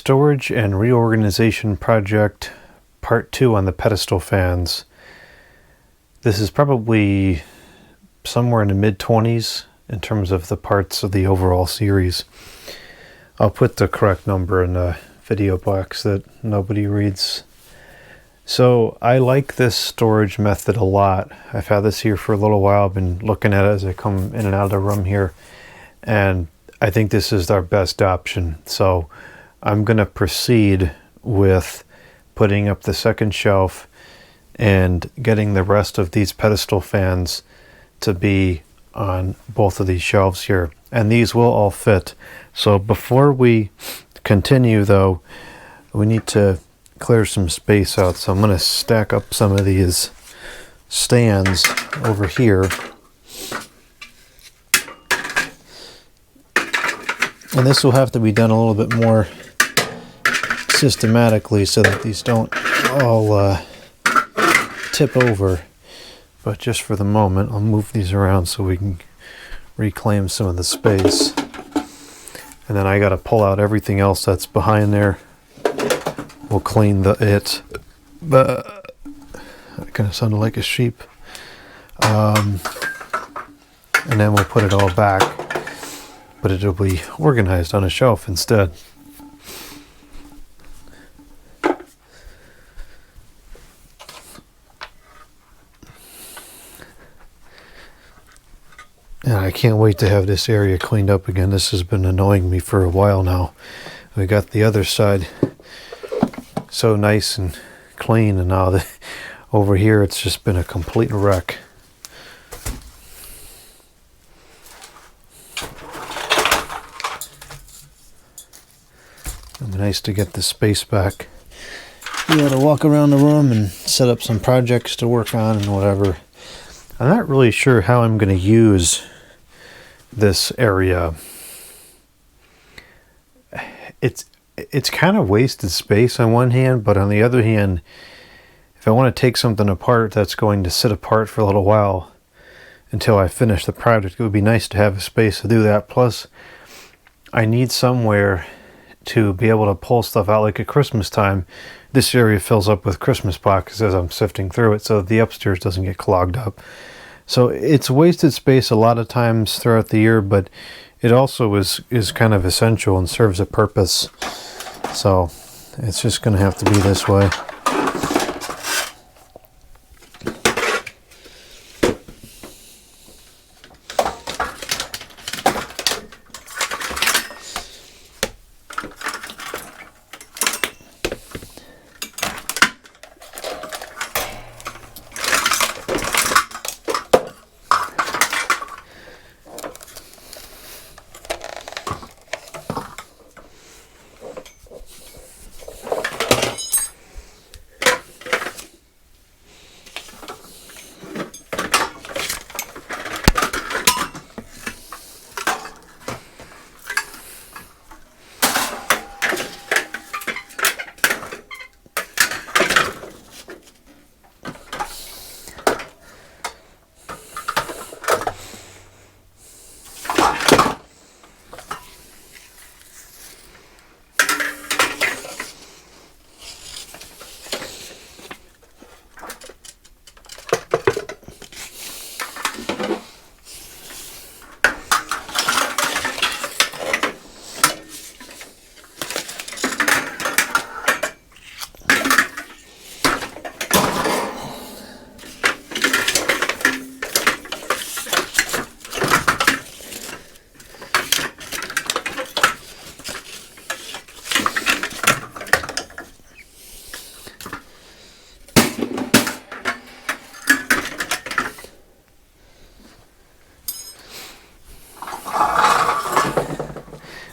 storage and reorganization project part 2 on the pedestal fans. This is probably somewhere in the mid-20s in terms of the parts of the overall series. I'll put the correct number in the video box that nobody reads. So I like this storage method a lot. I've had this here for a little while. I've been looking at it as I come in and out of the room here, and I think this is our best option. So I'm going to proceed with putting up the second shelf and getting the rest of these pedestal fans to be on both of these shelves here, and these will all fit. So before we continue though, we need to clear some space out, so I'm going to stack up some of these stands over here, and this will have to be done a little bit more systematically so that these don't all tip over. But just for the moment, I'll move these around so we can reclaim some of the space. And then I got to pull out everything else that's behind there. We'll clean it. But I kind of sounded like a sheep. And then we'll put it all back, but it'll be organized on a shelf instead. And I can't wait to have this area cleaned up again. This has been annoying me for a while now. We got the other side so nice and clean, and now over here it's just been a complete wreck. It'd be nice to get the space back. Be able to walk around the room and set up some projects to work on and whatever. I'm not really sure how I'm going to use this area. It's kind of wasted space on one hand, but on the other hand, if I want to take something apart that's going to sit apart for a little while until I finish the project, it would be nice to have a space to do that. Plus, I need somewhere to be able to pull stuff out, like at Christmas time. This area fills up with Christmas boxes as I'm sifting through it, so the upstairs doesn't get clogged up. So it's wasted space a lot of times throughout the year, but it also is kind of essential and serves a purpose. So it's just going to have to be this way.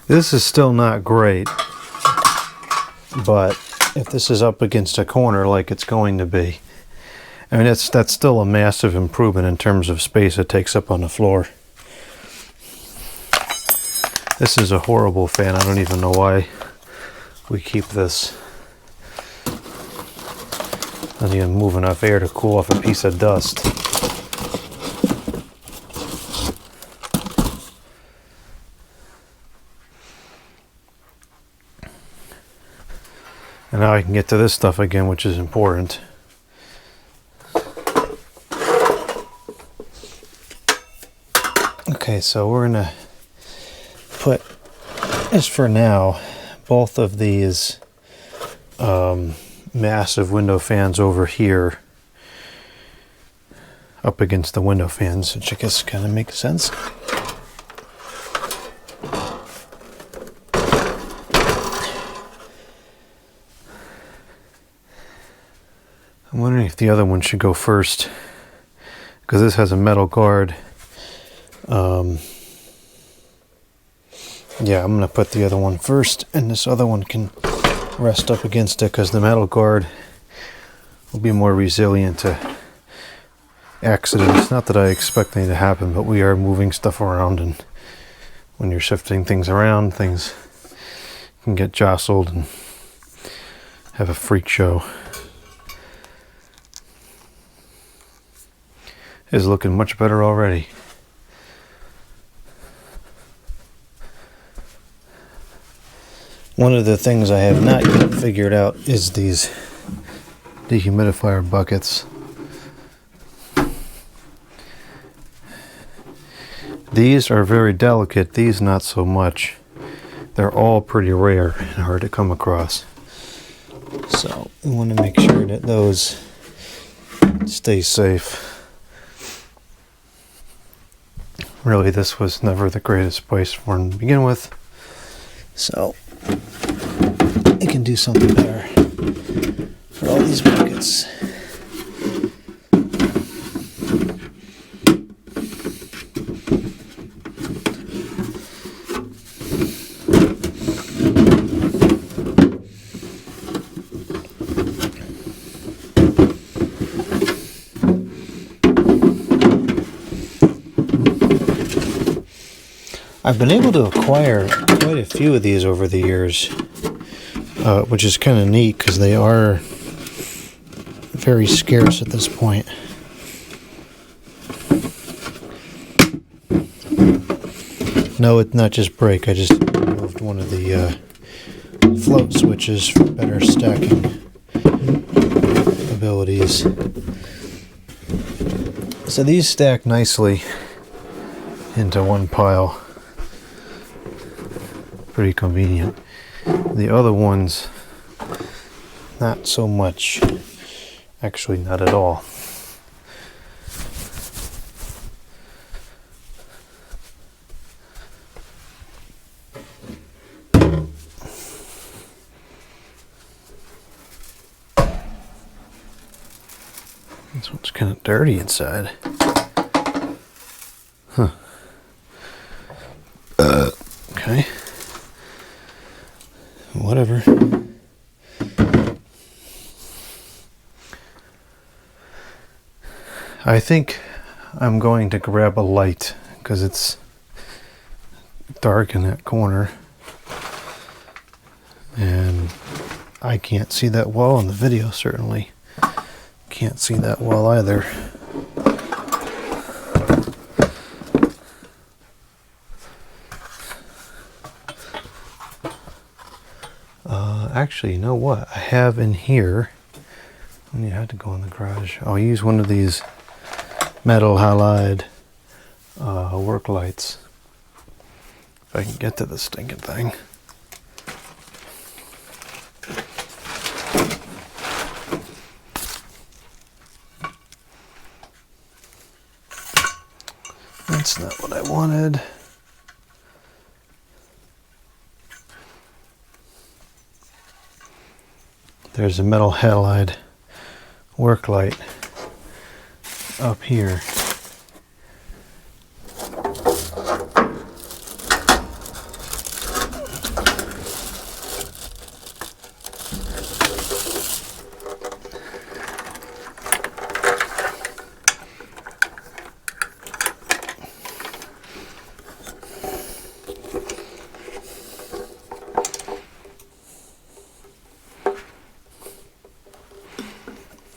This is still not great, but if this is up against a corner like it's going to be, I mean, that's still a massive improvement in terms of space it takes up on the floor. This is a horrible fan. I don't even know why we keep this. Doesn't even move enough air to cool off a piece of dust. And now I can get to this stuff again, which is important. Okay, so we're gonna put, just for now, both of these massive window fans over here up against the window fans, which I guess kind of makes sense. I'm wondering if the other one should go first, because this has a metal guard. Yeah, I'm going to put the other one first, and this other one can rest up against it, because the metal guard will be more resilient to accidents. Not that I expect anything to happen, but we are moving stuff around, and when you're shifting things around, things can get jostled and have a freak show. It's looking much better already. One of the things I have not yet figured out is these dehumidifier buckets. These are very delicate, these not so much. They're all pretty rare and hard to come across. So we want to make sure that those stay safe. Really, this was never the greatest place for them to begin with. So I can do something better for all these buckets. I've been able to acquire quite a few of these over the years, which is kind of neat because they are very scarce at this point. No, it's not just break. I just removed one of the float switches for better stacking abilities. So these stack nicely into one pile. Pretty convenient. The other ones, not so much. Actually, not at all. This one's kind of dirty inside. Huh. Okay. Whatever. I think I'm going to grab a light because it's dark in that corner and I can't see that well in the video. Certainly can't see that well either. Actually, you know what? I have in here, and you had to go in the garage. I'll use one of these metal halide work lights. If I can get to this stinking thing. That's not what I wanted. There's a metal halide work light up here.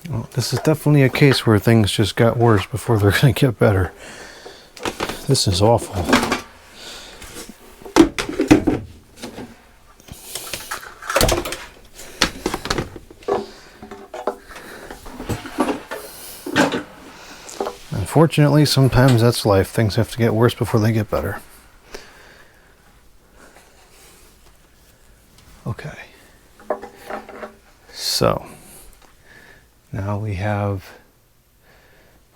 Well, this is definitely a case where things just got worse before they're going to get better. This is awful. Unfortunately, sometimes that's life. Things have to get worse before they get better. Okay. So, now we have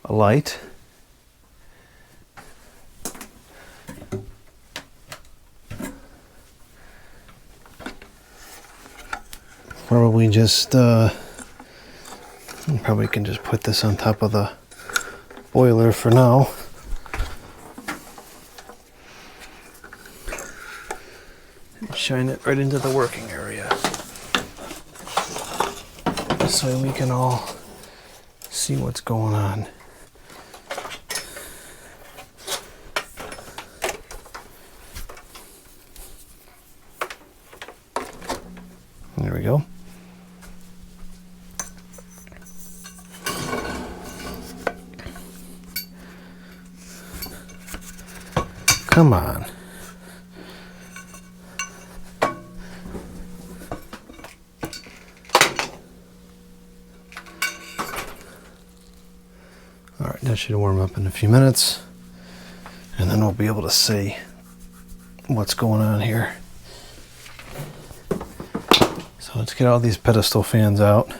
a light. Probably just, probably can just put this on top of the boiler for now. And shine it right into the working area. So we can all see what's going on. There we go. Come on. All right, that should warm up in a few minutes, and then we'll be able to see what's going on here. So let's get all these pedestal fans out.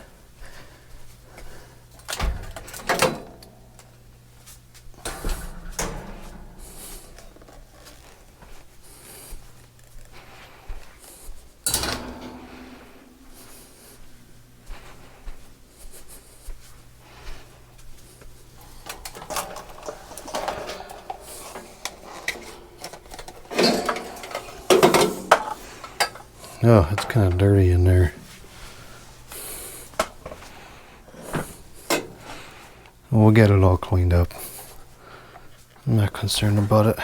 Oh, it's kind of dirty in there. We'll get it all cleaned up. I'm not concerned about it.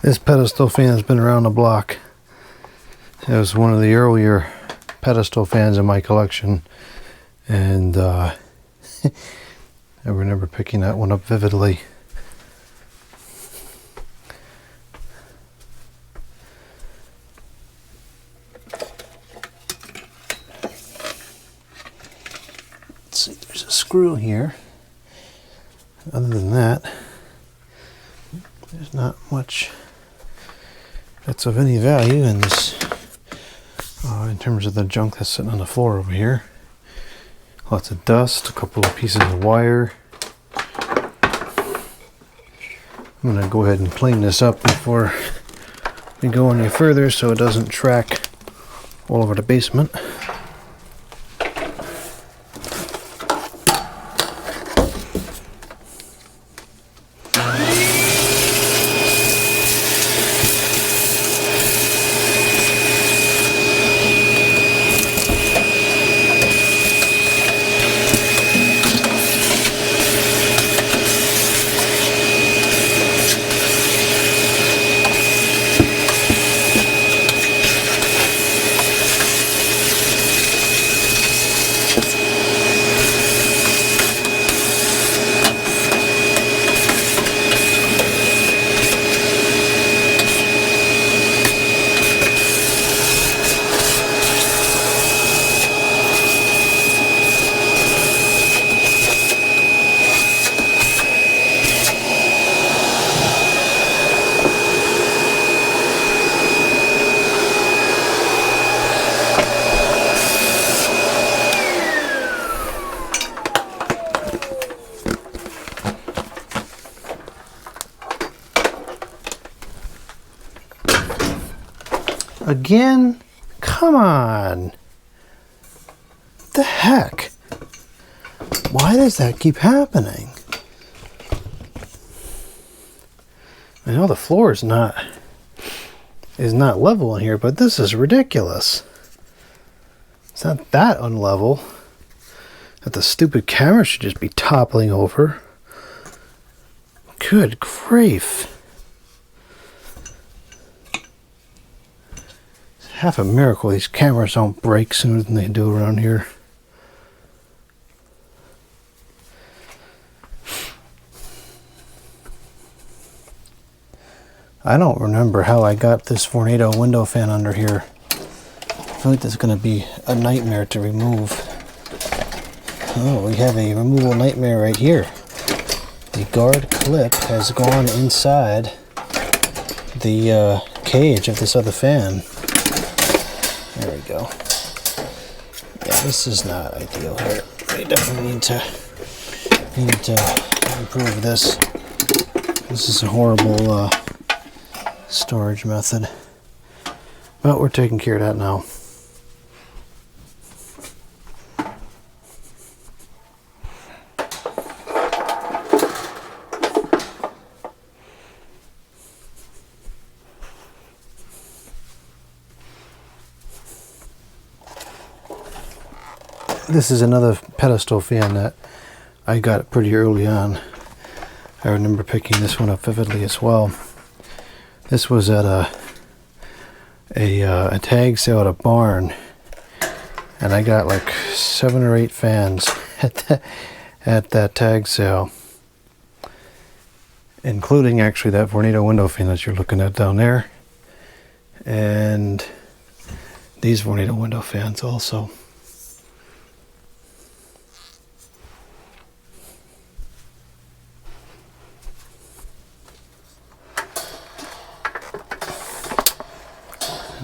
This pedestal fan has been around the block. It was one of the earlier pedestal fans in my collection, and I remember picking that one up vividly. Let's see, there's a screw here. Other than that, there's not much that's of any value in this, in terms of the junk that's sitting on the floor over here. Lots of dust, a couple of pieces of wire. I'm going to go ahead and clean this up before we go any further so it doesn't track all over the basement. Again? Come on. What the heck? Why does that keep happening? I know the floor is not level in here, but this is ridiculous. It's not that unlevel that the stupid camera should just be toppling over. Good grief. It's half a miracle these cameras don't break sooner than they do around here. I don't remember how I got this Vornado window fan under here. I feel like this is going to be a nightmare to remove. Oh, we have a removal nightmare right here. The guard clip has gone inside the cage of this other fan. There we go. Yeah, this is not ideal here. We definitely need to improve this. This is a horrible storage method. But we're taking care of that now. This is another Pedestal fan that I got pretty early on. I remember picking this one up vividly as well. This was at a tag sale at a barn, and I got like 7 or 8 fans at that tag sale, including actually that Vornado window fan that you're looking at down there, and these Vornado window fans also.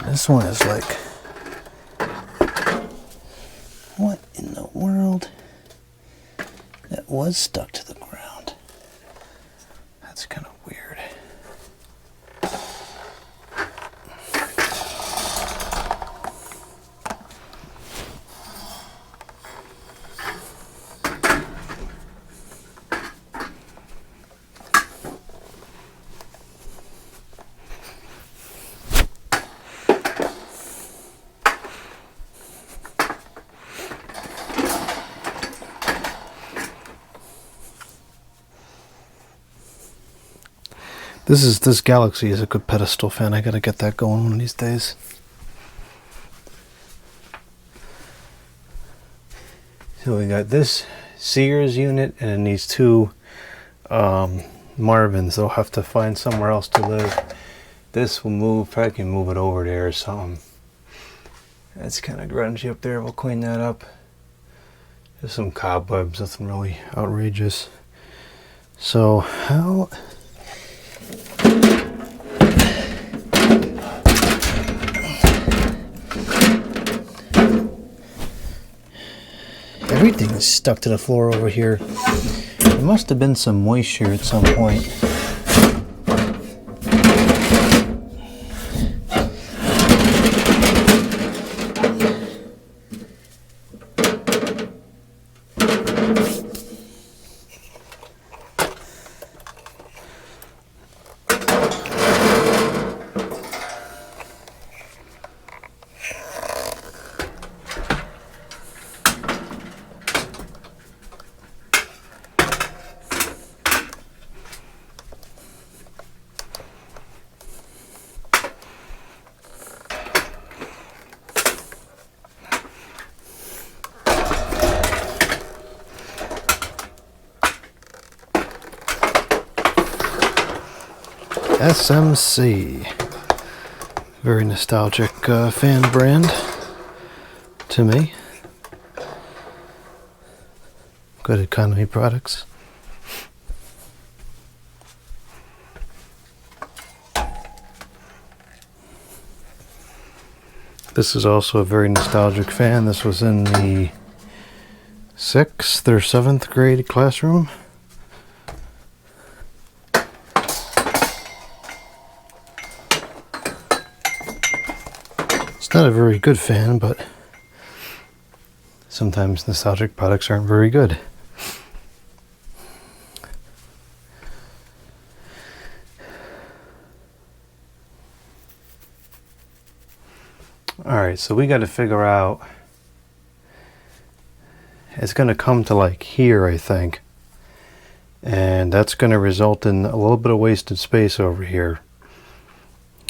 This one is like, what in the world? That was stuck to the ground. That's kind of weird. This Galaxy is a good Pedestal fan. I gotta get that going one of these days. So we got this Sears unit and these 2 Marvins. They'll have to find somewhere else to live. This will move. Probably can move it over there or something. That's kind of grungy up there. We'll clean that up. Just some cobwebs. Nothing really outrageous. So how... Everything is stuck to the floor over here. There must have been some moisture at some point. SMC. Very nostalgic fan brand to me. Good economy products. This is also a very nostalgic fan. This was in the 6th or 7th grade classroom. not a very good fan, but sometimes nostalgic products aren't very good. Alright, so we got to figure out, it's going to come to like here, I think, and that's going to result in a little bit of wasted space over here.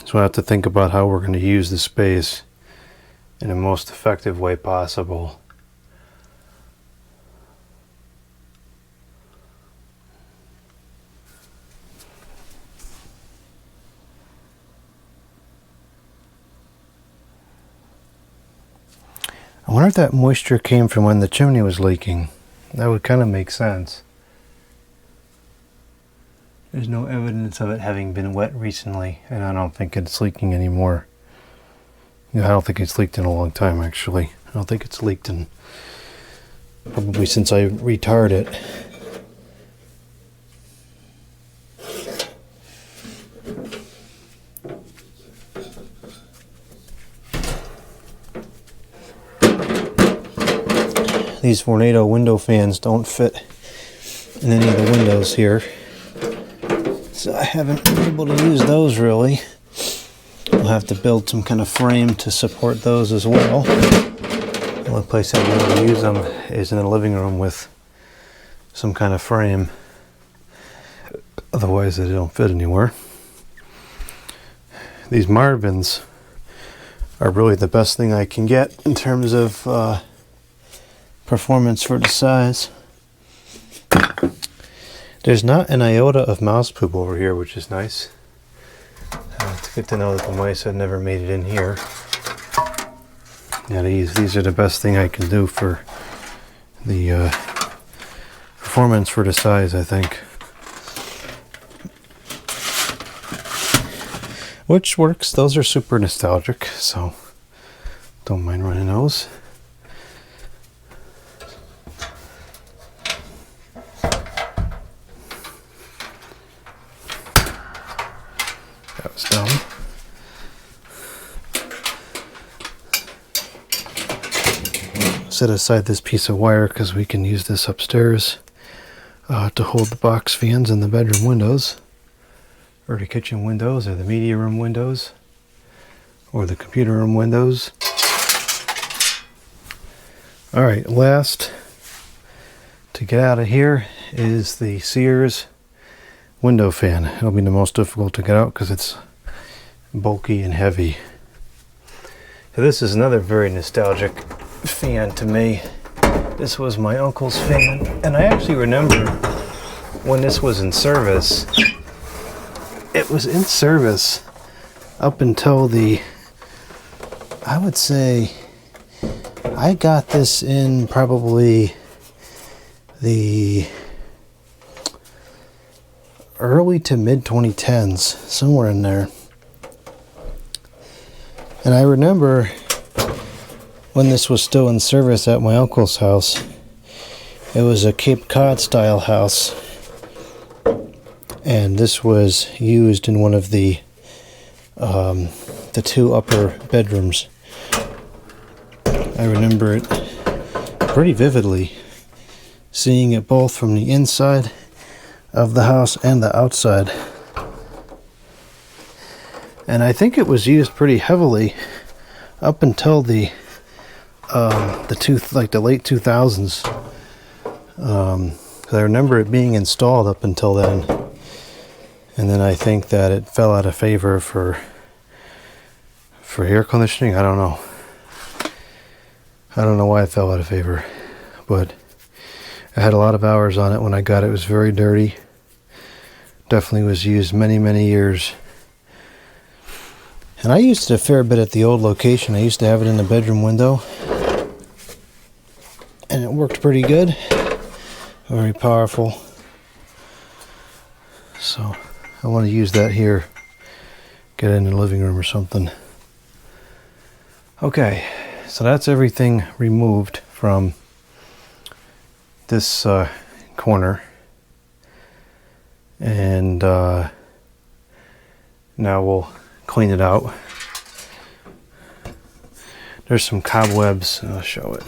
So I have to think about how we're going to use the space in the most effective way possible. I wonder if that moisture came from when the chimney was leaking. That would kind of make sense. There's no evidence of it having been wet recently, and I don't think it's leaking anymore. I don't think it's leaked in a long time, actually. I don't think it's leaked in probably since I retarred it. These Vornado window fans don't fit in any of the windows here, so I haven't been able to use those really. I'll have to build some kind of frame to support those as well. The only place I'll be able to use them is in the living room with some kind of frame. Otherwise they don't fit anywhere. These Marvins are really the best thing I can get in terms of performance for the size. There's not an iota of mouse poop over here, which is nice. It's good to know that the mice have never made it in here. Yeah, these are the best thing I can do for the performance for the size, I think. Which works. Those are super nostalgic, so don't mind running those. That was dumb. Set aside this piece of wire because we can use this upstairs to hold the box fans in the bedroom windows, or the kitchen windows, or the media room windows, or the computer room windows. Alright, last to get out of here is the Sears window fan. It'll be the most difficult to get out because it's bulky and heavy. So this is another very nostalgic fan to me. This was my uncle's fan, and I actually remember when this was in service. It was in service up until I would say I got this in probably the early to mid 2010s, somewhere in there. And I remember when this was still in service at my uncle's house. It was a Cape Cod style house, and this was used in one of the two upper bedrooms. I remember it pretty vividly, seeing it both from the inside of the house and the outside. And I think it was used pretty heavily up until the late 2000s. I remember it being installed up until then, and then I think that it fell out of favor for air conditioning. I don't know why it fell out of favor, but I had a lot of hours on it when I got it. It was very dirty. Definitely was used many years. And I used it a fair bit at the old location. I used to have it in the bedroom window, and it worked pretty good. Very powerful. So I want to use that here. Get it in the living room or something. Okay, so that's everything removed from this corner. And now we'll clean it out. There's some cobwebs, and I'll show it.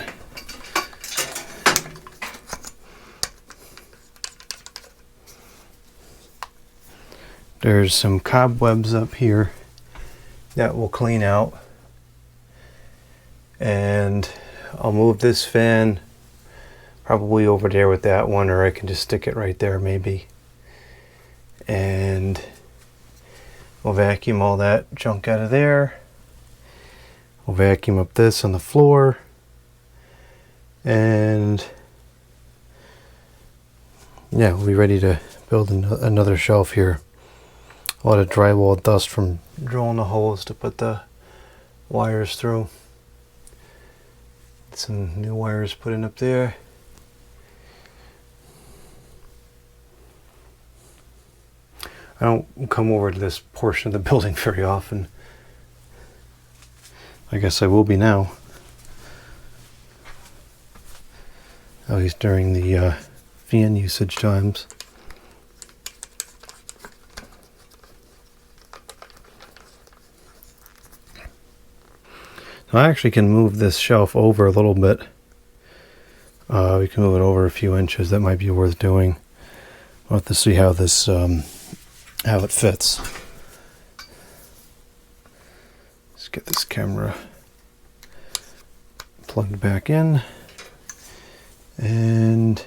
There's some cobwebs up here that we'll clean out. And I'll move this fan probably over there with that one, or I can just stick it right there maybe. And we'll vacuum all that junk out of there. We'll vacuum up this on the floor. And yeah, we'll be ready to build another shelf here. A lot of drywall dust from drilling the holes to put the wires through. Some new wires put in up there. I don't come over to this portion of the building very often. I guess I will be now. At least during the fan usage times. I actually can move this shelf over a little bit. We can move it over a few inches. That might be worth doing. We'll have to see how this how it fits. Let's get this camera plugged back in, and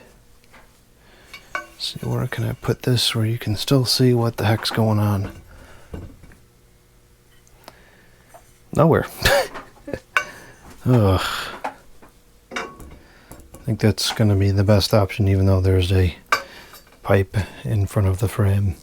see, where can I put this where you can still see what the heck's going on. Nowhere. Ugh. I think that's going to be the best option, even though there's a pipe in front of the frame.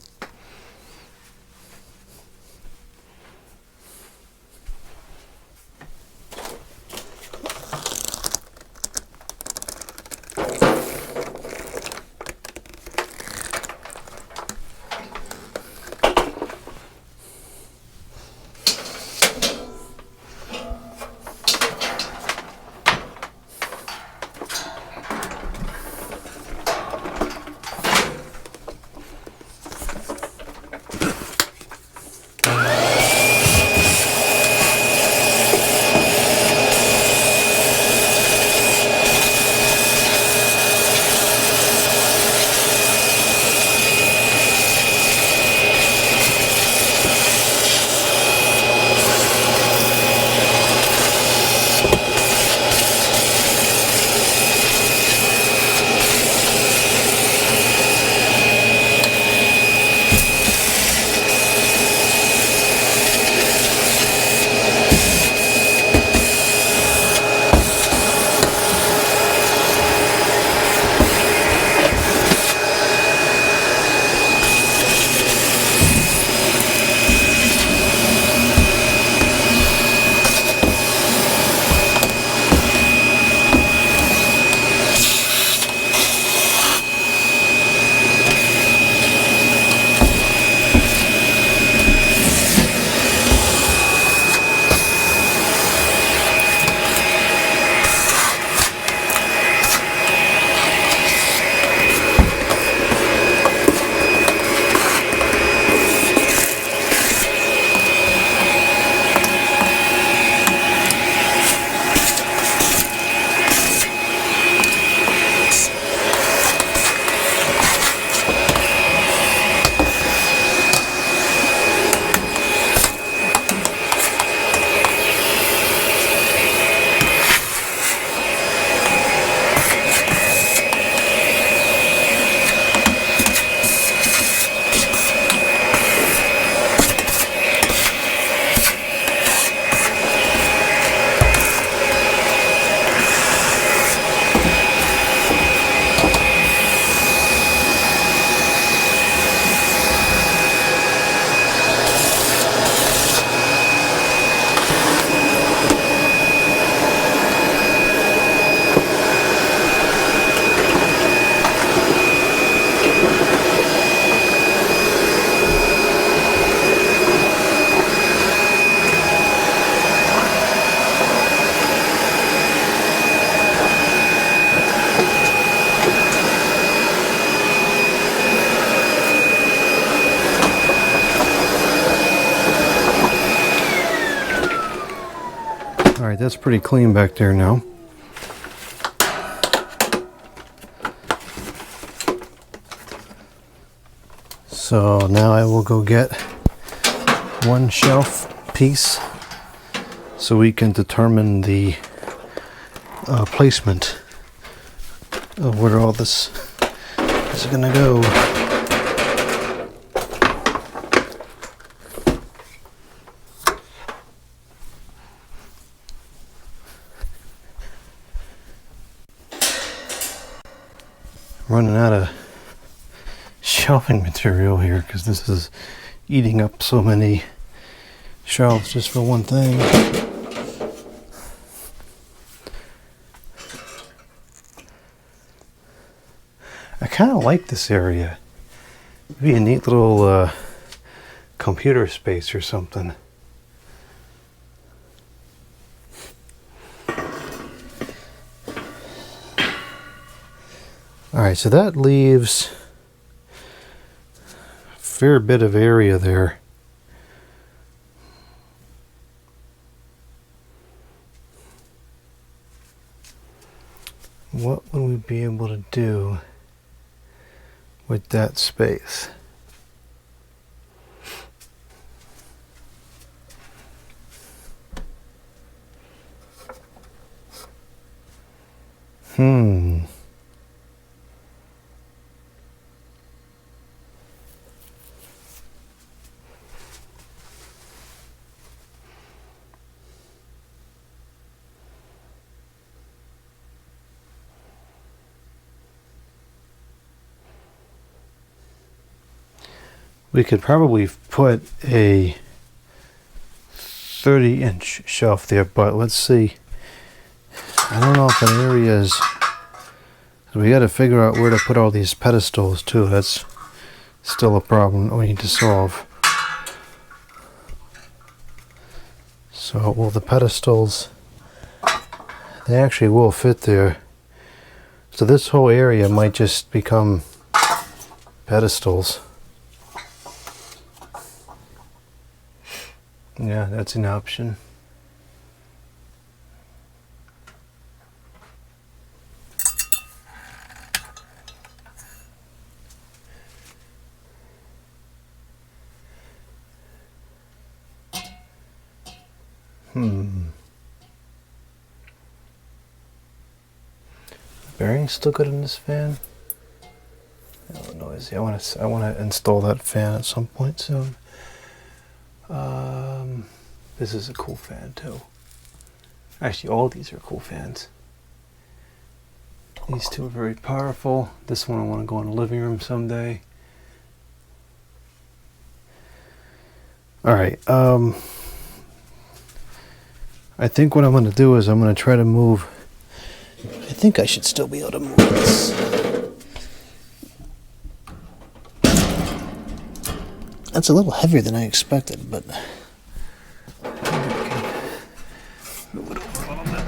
Alright, that's pretty clean back there now. So now I will go get one shelf piece so we can determine the placement of where all this is going to go. Running out of shelving material here because this is eating up so many shelves just for one thing. I kind of like this area. It'd be a neat little computer space or something. Alright, so that leaves a fair bit of area there. What would we be able to do with that space? We could probably put a 30-inch shelf there, but let's see. I don't know if that area is... We got to figure out where to put all these pedestals too. That's still a problem we need to solve. So, well, the pedestals, they actually will fit there. So this whole area might just become pedestals. Yeah, that's an option. Bearing's still good in this fan. Oh, noisy. I want to install that fan at some point soon. This is a cool fan too. Actually, all these are cool fans. These two are very powerful. This one I want to go in the living room someday. Alright, I think what I'm going to do is I'm going to try to move. I think I should still be able to move this. That's a little heavier than I expected, but move it over a little bit.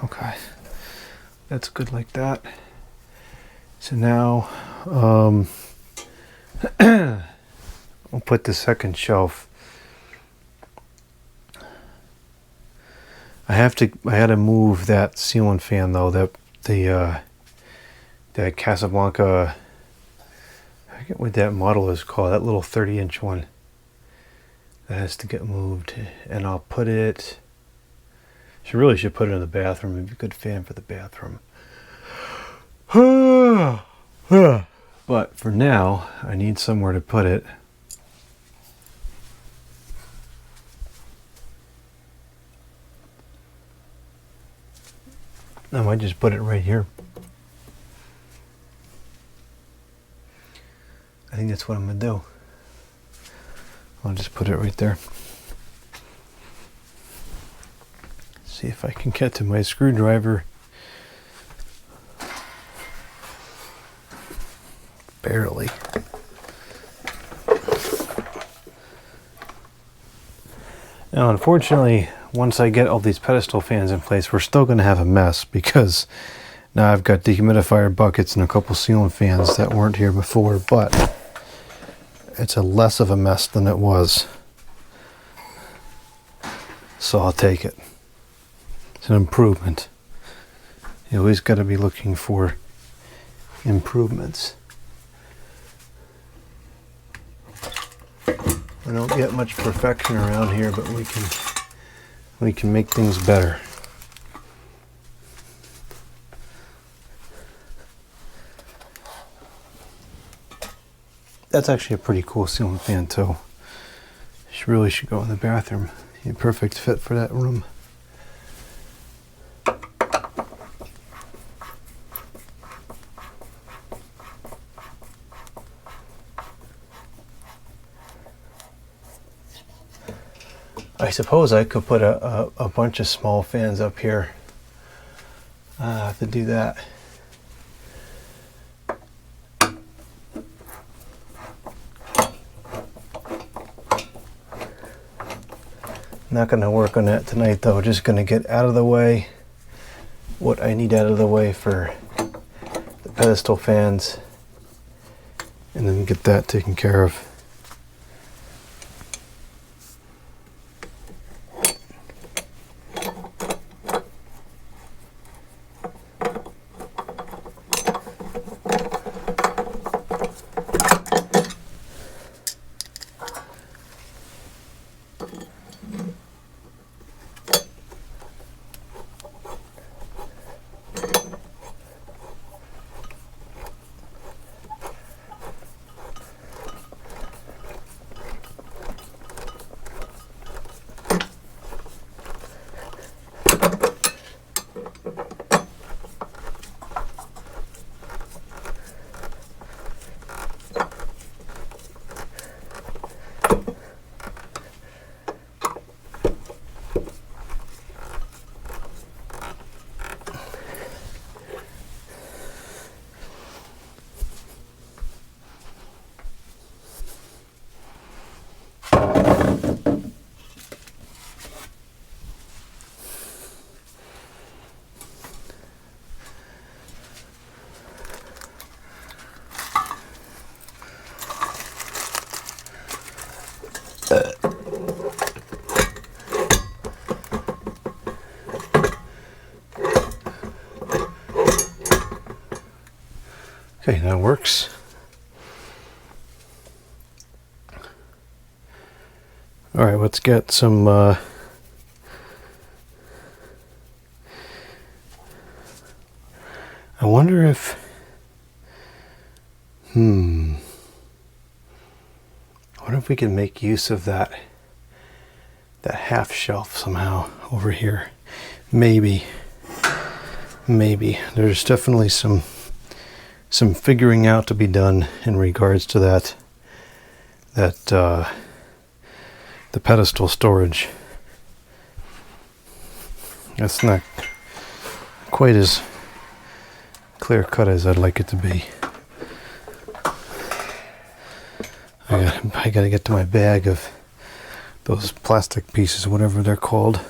Okay, that's good like that. So now we'll put the second shelf. I had to move that ceiling fan though. That Casablanca. I forget what that model is called. That little 30-inch one. That has to get moved, and I'll put it. She really should put it in the bathroom. It'd be a good fan for the bathroom. But for now, I need somewhere to put it. I might just put it right here. I think that's what I'm going to do. I'll just put it right there. See if I can get to my screwdriver. Barely. Now, unfortunately, once I get all these pedestal fans in place, we're still going to have a mess because now I've got dehumidifier buckets and a couple ceiling fans that weren't here before, but it's a less of a mess than it was. So I'll take it. It's an improvement. You always got to be looking for improvements. We don't get much perfection around here, but we can make things better. That's actually a pretty cool ceiling fan too. She really should go in the bathroom. You're a perfect fit for that room. I suppose I could put a bunch of small fans up here. I have to do that. Not going to work on that tonight though. Just going to get out of the way what I need out of the way for the pedestal fans, and then get that taken care of. Okay, that works. All right, let's get some I wonder if I wonder if we can make use of that half shelf somehow over here. Maybe there's definitely some figuring out to be done in regards to that the pedestal storage. That's not quite as clear cut as I'd like it to be. I gotta get to my bag of those plastic pieces, whatever they're called,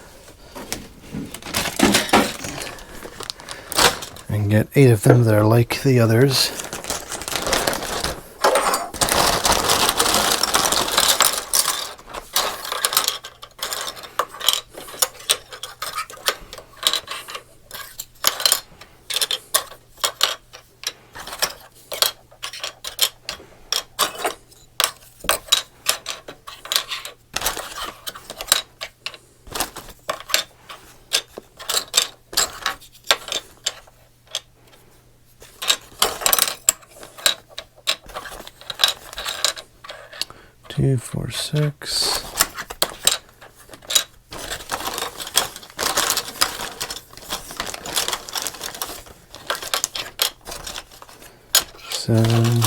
and get 8 of them that are like the others. Two, 4, 6. Seven.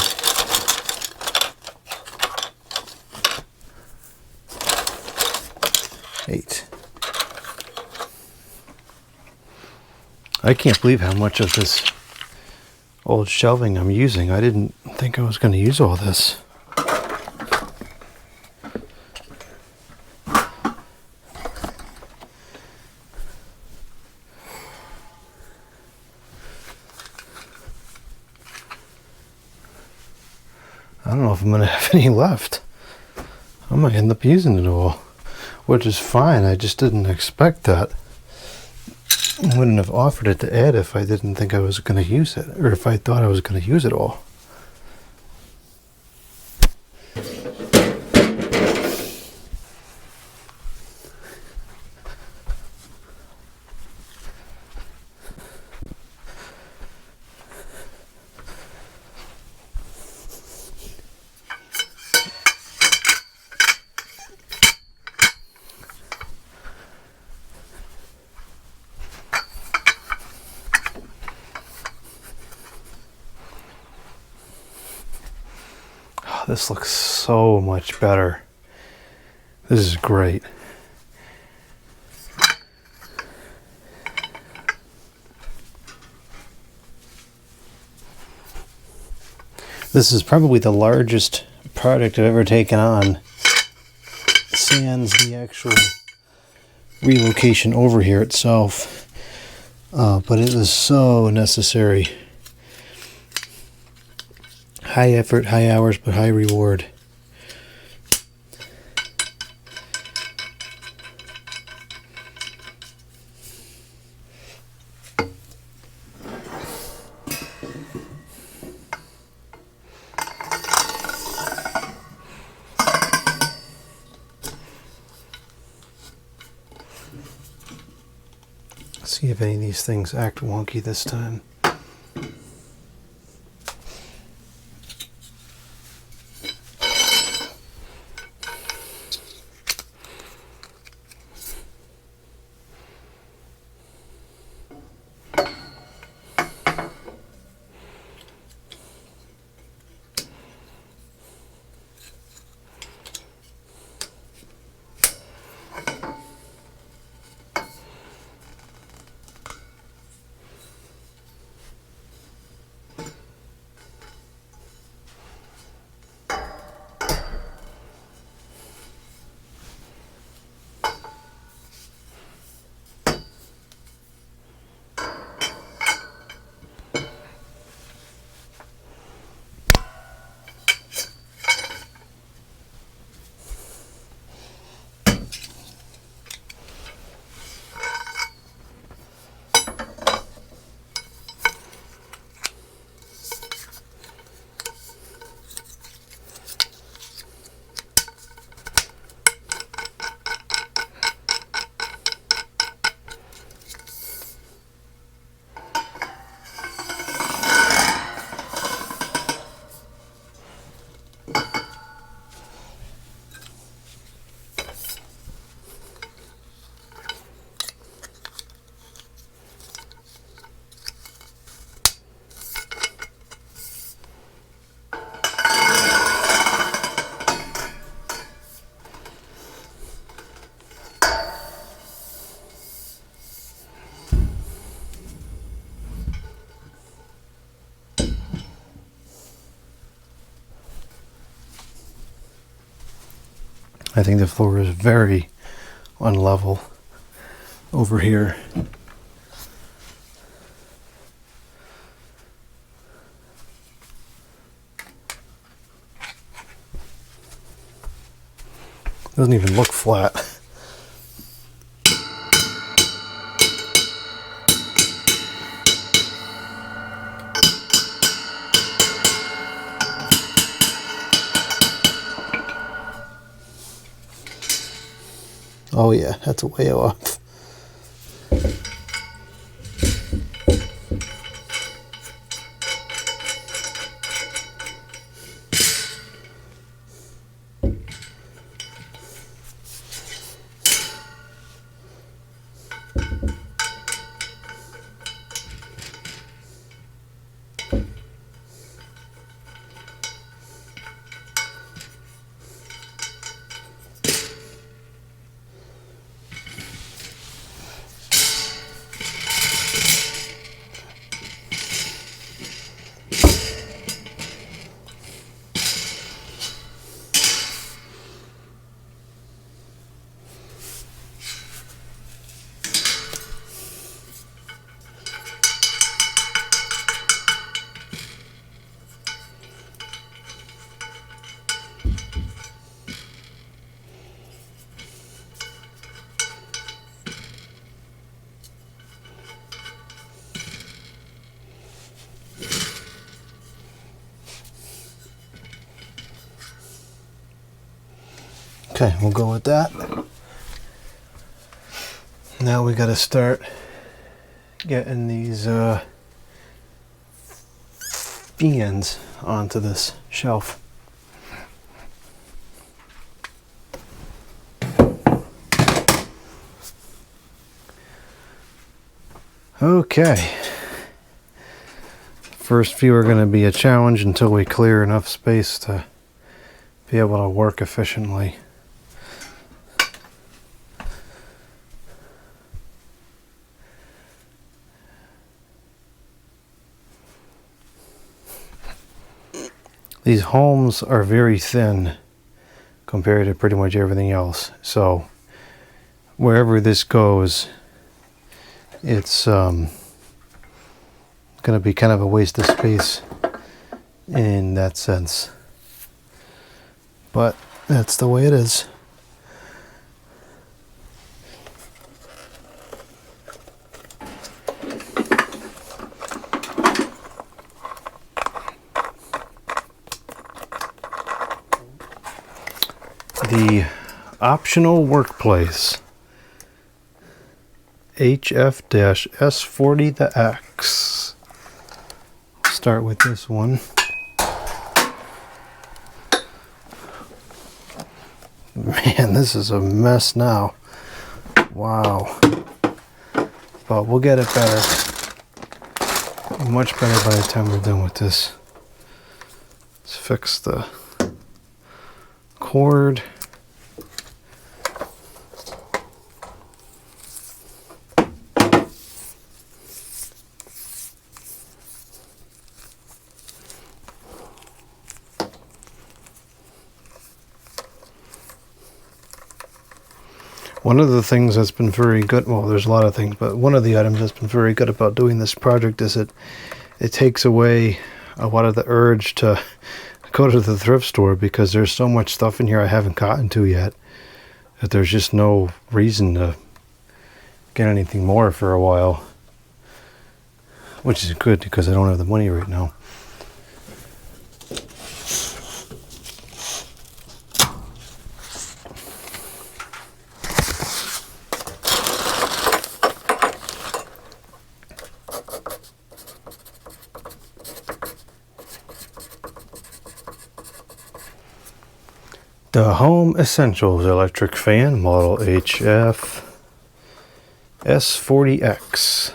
8. I can't believe how much of this old shelving I'm using. I didn't think I was going to use all this. I don't know if I'm going to have any left. I might end up using it all. which is fine. I just didn't expect that. I wouldn't have offered it to add if I didn't think I was going to use it, or if I thought I was going to use it all. This looks so much better. This is great. This is probably the largest project I've ever taken on, sans the actual relocation over here itself. But it was so necessary. High effort, high hours, but high reward. See if any of these things act wonky this time. I think the floor is very unlevel over here. Doesn't even look flat. Oh yeah, that's way off. Okay, we'll go with that. Now we got to start getting these fans onto this shelf. Okay. First few are going to be a challenge until we clear enough space to be able to work efficiently. These homes are very thin compared to pretty much everything else. So wherever this goes, it's going to be kind of a waste of space in that sense. But that's the way it is. The optional workplace, HF-S40 the X. Start with this one. Man, this is a mess now. Wow. But we'll get it better. Much better by the time we're done with this. Let's fix the cord. One of the things that's been very good, well, there's a lot of things, but one of the items that's been very good about doing this project is it takes away a lot of the urge to go to the thrift store, because there's so much stuff in here I haven't gotten to yet that there's just no reason to get anything more for a while, which is good because I don't have the money right now. The Home Essentials Electric Fan Model HF S40X.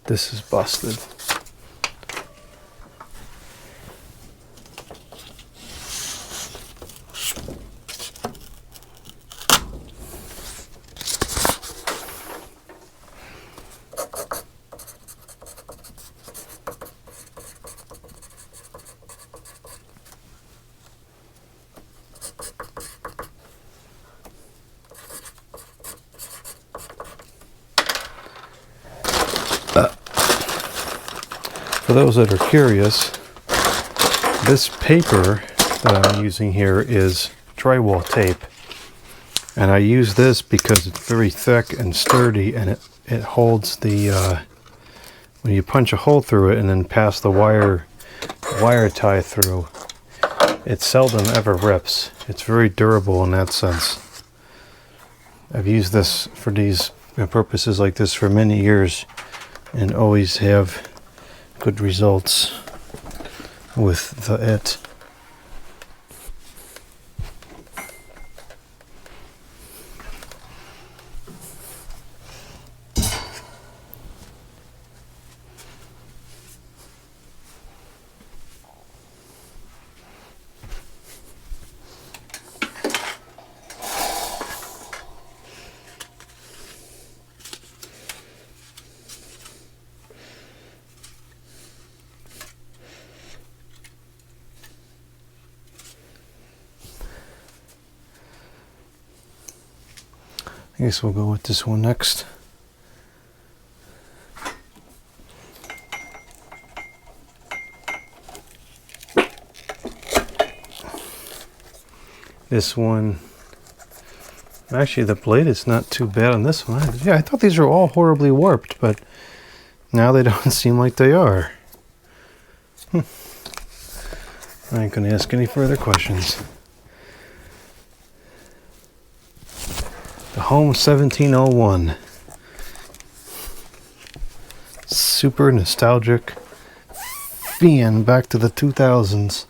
This is busted. For those that are curious, this paper that I'm using here is drywall tape, and I use this because it's very thick and sturdy, and it holds the when you punch a hole through it and then pass the wire tie through, it seldom ever rips. It's very durable in that sense. I've used this for these purposes like this for many years and always have good results with it. I guess we'll go with this one next. This one, actually the blade is not too bad on this one. Yeah, I thought these were all horribly warped, but now they don't seem like they are. I ain't gonna ask any further questions. The Home 1701. Super nostalgic fan back to the 2000s.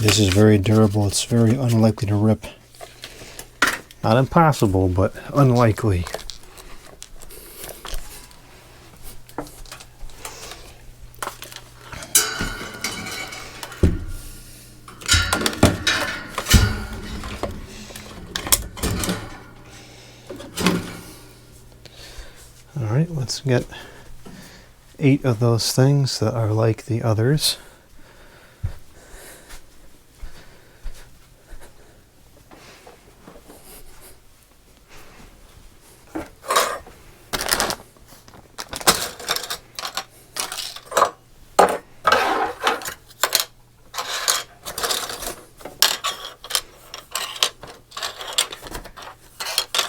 This is very durable. It's very unlikely to rip. Not impossible, but unlikely. All right, let's get 8 of those things that are like the others.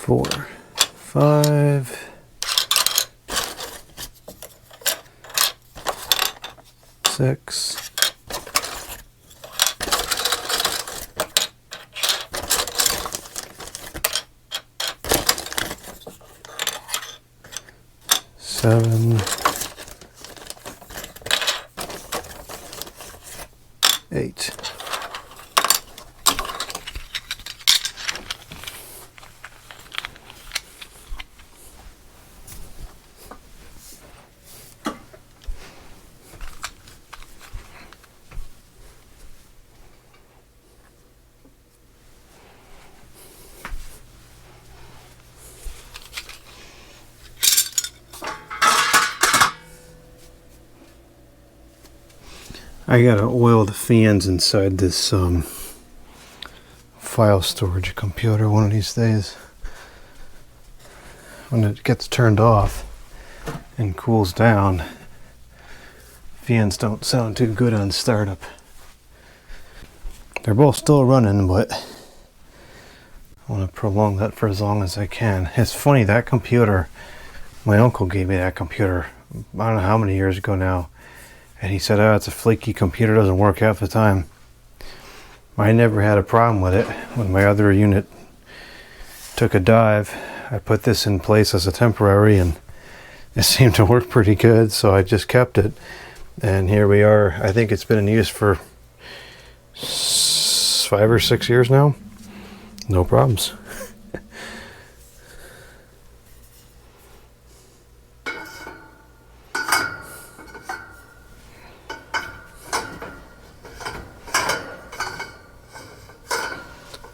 Four, 5, 6, 7, 8. I gotta oil the fans inside this file storage computer one of these days. When it gets turned off and cools down, fans don't sound too good on startup. They're both still running, but I want to prolong that for as long as I can. It's funny, that computer, my uncle gave me that computer, I don't know how many years ago now. And he said, oh, it's a flaky computer, doesn't work half the time. I never had a problem with it. When my other unit took a dive, I put this in place as a temporary and it seemed to work pretty good, so I just kept it. And here we are. I think it's been in use for 5 or 6 years now. No problems.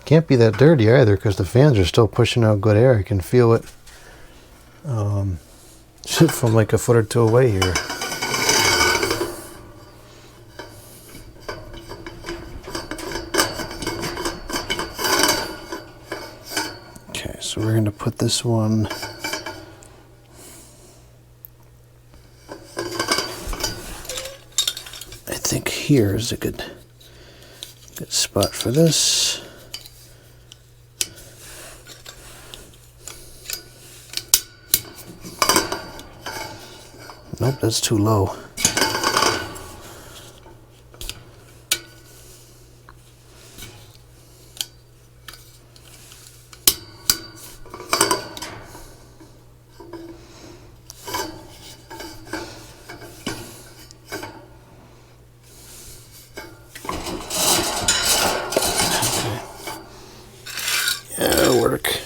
Can't be that dirty either because the fans are still pushing out good air. I can feel it from like a foot or two away here. Okay, so we're going to put this one I think here is a good spot for this. Nope, that's too low. That'll work.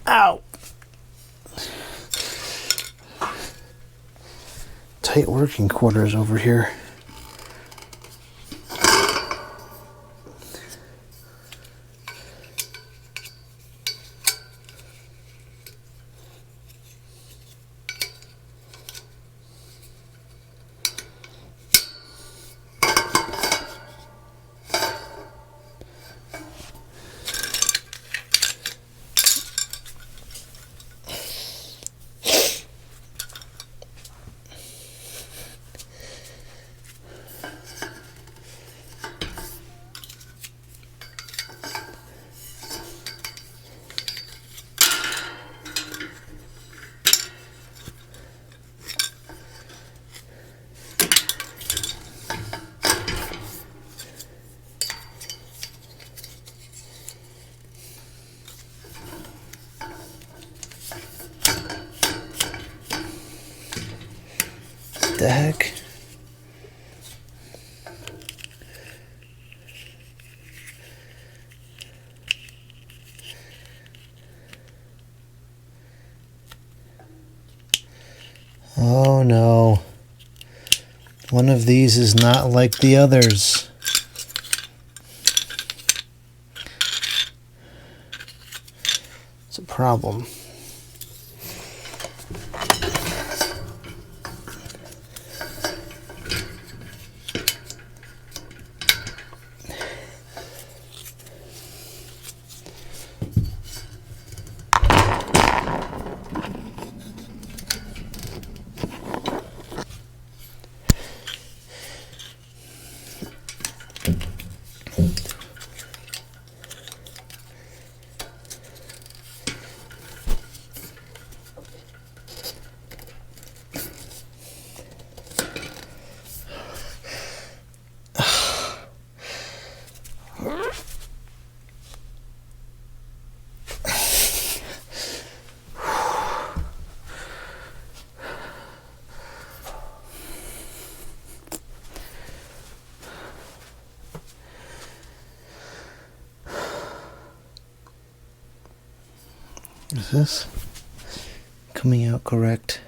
Ow! Tight working quarters over here. The heck? Oh no. One of these is not like the others. It's a problem. Is this coming out correct?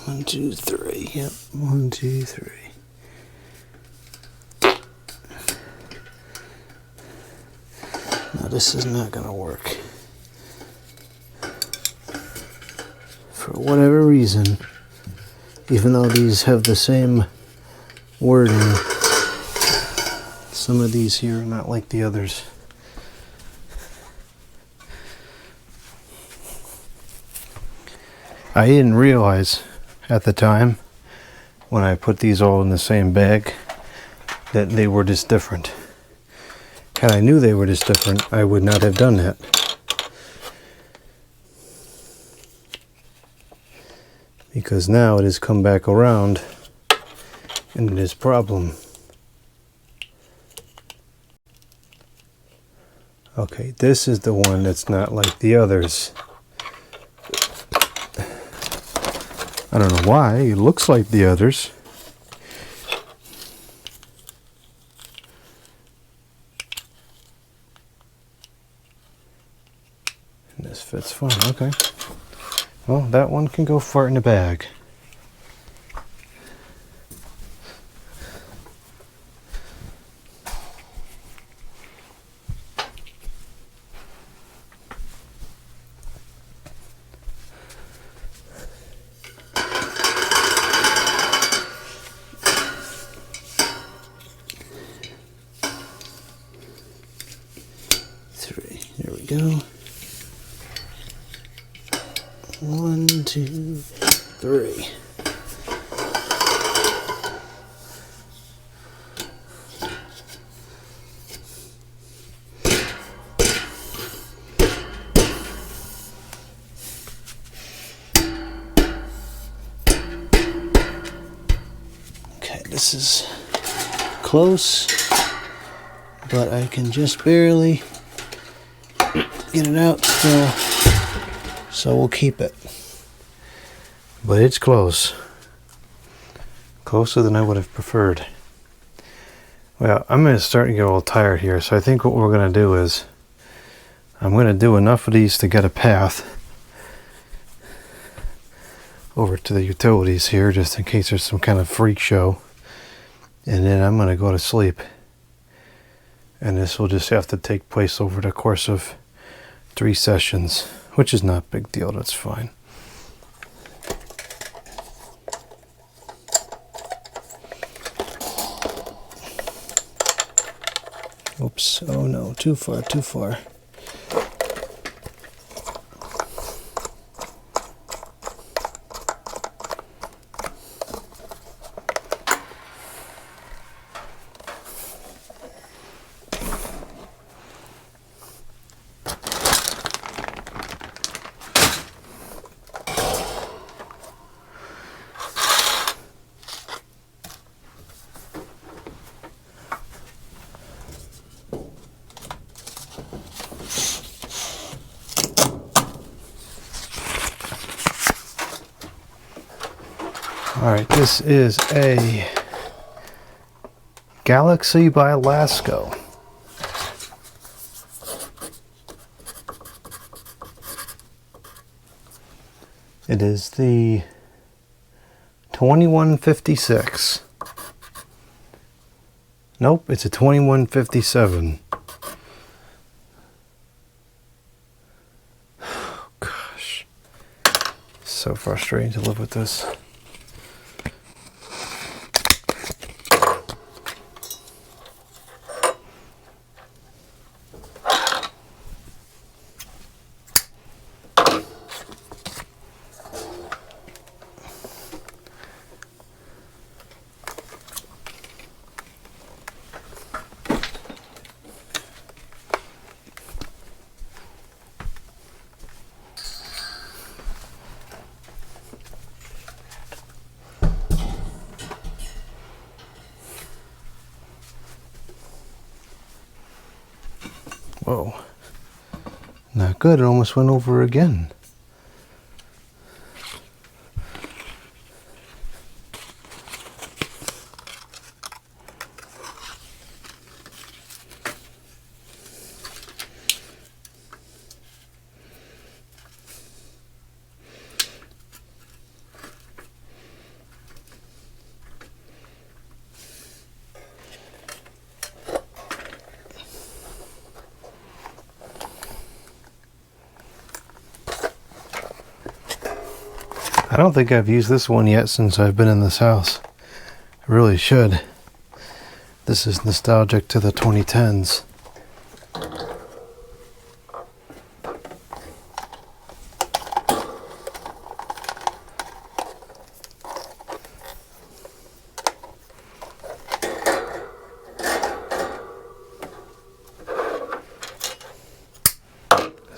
One, two, three. Yep. 1, 2, 3. Now this is not going to work. For whatever reason, even though these have the same wording, some of these here are not like the others. I didn't realize at the time when I put these all in the same bag that they were just different. Had I knew they were just different, I would not have done that. Because now it has come back around and it is a problem. Okay, this is the one that's not like the others. I don't know why, it looks like the others. And this fits fine, okay. Well, that one can go fart in the bag. There we go. 1, 2, 3. Okay, this is close, but I can just barely get it out still, so we'll keep it. But it's close. Closer than I would have preferred. Well, I'm going to start to get a little tired here, so I think what we're going to do is I'm going to do enough of these to get a path over to the utilities here, just in case there's some kind of freak show. And then I'm going to go to sleep. And this will just have to take place over the course of 3 sessions, which is not a big deal. That's fine. Oops. Oh no, too far, too far. Alright, this is a Galaxy by Lasco. It is the 2156. Nope, it's a 2157. Oh, gosh. So frustrating to live with this. Whoa. Not good. It almost went over again. I don't think I've used this one yet since I've been in this house. I really should. This is nostalgic to the 2010s.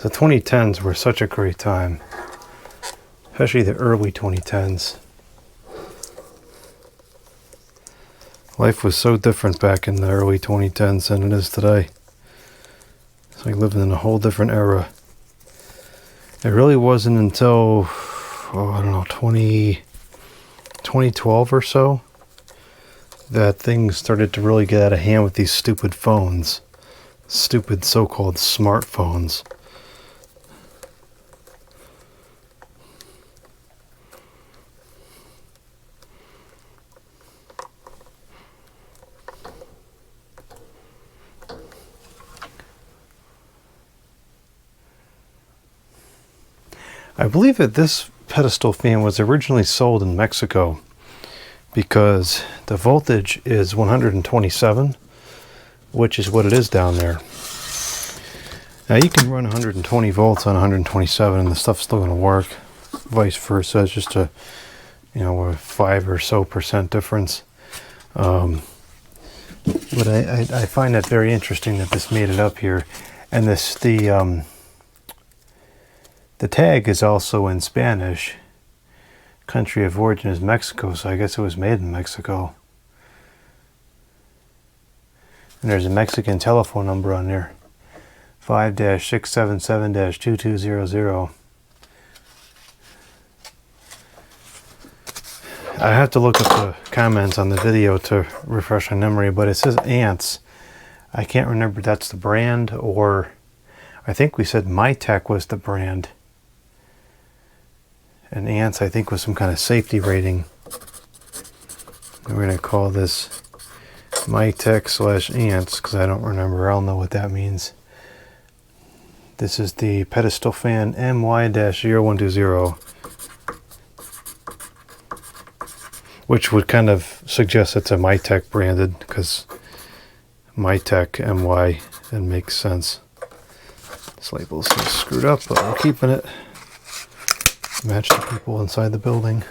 The 2010s were such a great time. Especially the early 2010s. Life was so different back in the early 2010s than it is today. It's like living in a whole different era. It really wasn't until, I don't know, 2012 or so that things started to really get out of hand with these stupid phones. Stupid so-called smartphones. I believe that this pedestal fan was originally sold in Mexico because the voltage is 127, which is what it is down there. Now you can run 120 volts on 127 and the stuff's still going to work. Vice versa, it's just a 5 or so % difference. But I find that very interesting that this made it up here, and the tag is also in Spanish. Country of origin is Mexico, so I guess it was made in Mexico. And there's a Mexican telephone number on there, 5-677-2200. I have to look up the comments on the video to refresh my memory, but it says Ants. I can't remember if that's the brand, or I think we said MyTech was the brand. And Ants, I think, was some kind of safety rating. We're going to call this MyTech/Ants because I don't remember. I'll know what that means. This is the Pedestal fan MY-0120, which would kind of suggest it's a MyTech branded, because MyTech MY, it makes sense. This label's so screwed up, but we're keeping it. Match the people inside the building.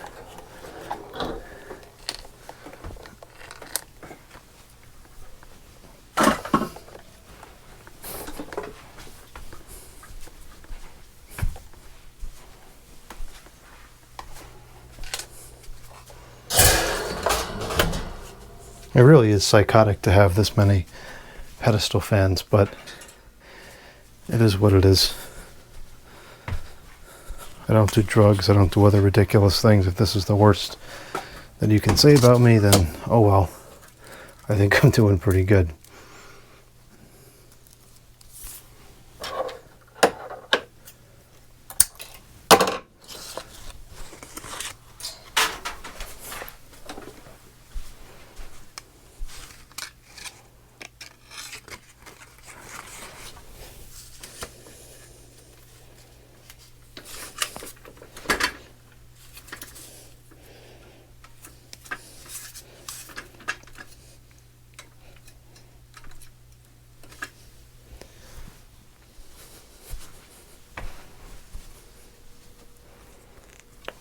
It really is psychotic to have this many Pedestal fans, but it is what it is. I don't do drugs, I don't do other ridiculous things. If this is the worst that you can say about me, then oh well. I think I'm doing pretty good.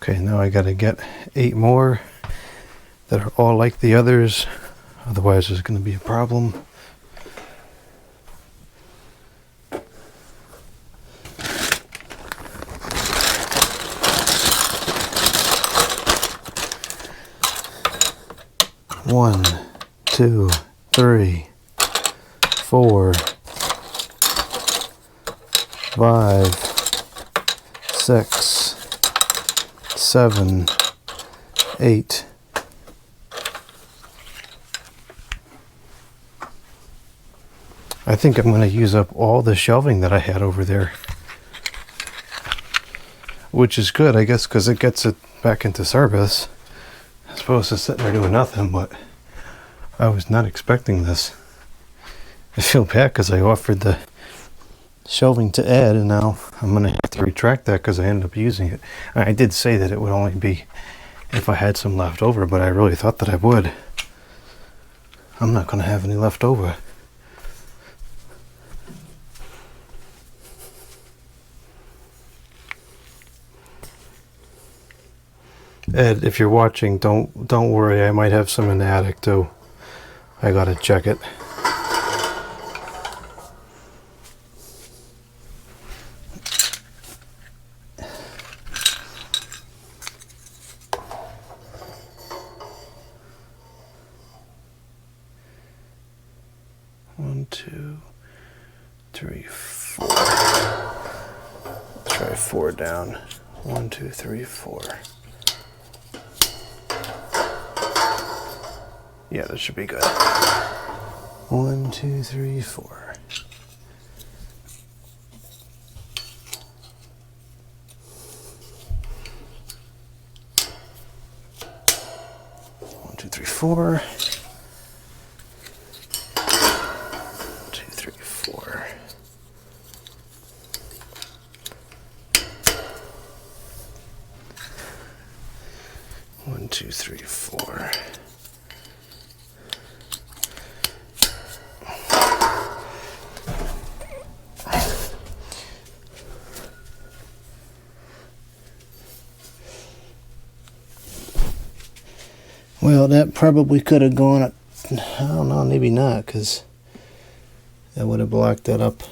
Okay, now I gotta get 8 more that are all like the others, otherwise there's gonna be a problem. One, two, three, 4, 5, 6, 7, 8. I think I'm going to use up all the shelving that I had over there, which is good, I guess, because it gets it back into service. I suppose it's sitting there doing nothing, but I was not expecting this. I feel bad because I offered the shelving to Ed, and now I'm going to have to retract that because I ended up using it. I did say that it would only be if I had some left over, but I really thought that I would. I'm not going to have any left over. Ed, if you're watching, don't worry, I might have some in the attic too. I gotta check it. One, two, three, 4. Try 4 down. 1, 2, 3, 4. Yeah, that should be good. 1, 2, 3, 4. One, two, three, 4. 2, 3, 4. One, two, three, 4. Well, that probably could have gone, I don't know, maybe not, because that would have blocked that up.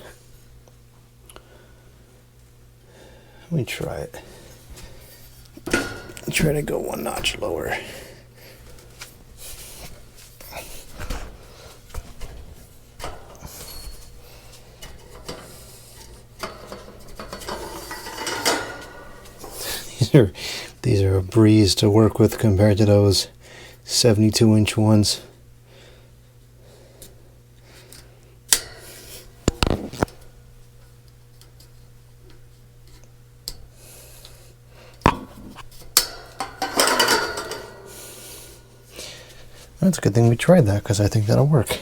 Let me try it. Try to go one notch lower. These are a breeze to work with compared to those 72-inch ones. That's a good thing we tried that, because I think that'll work.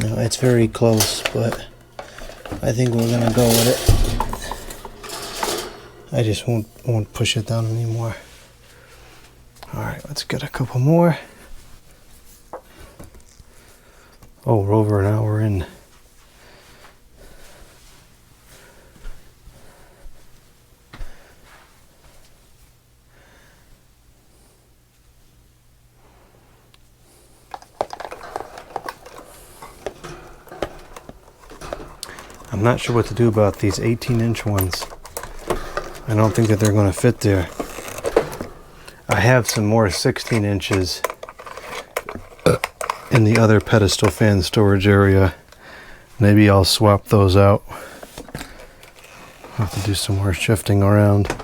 No, it's very close, but I think we're gonna go with it. I just won't push it down anymore. All right, let's get a couple more. Oh, we're over an hour in. I'm not sure what to do about these 18-inch ones. I don't think that they're going to fit there. I have some more 16 inches in the other pedestal fan storage area. Maybe I'll swap those out. I'll have to do some more shifting around.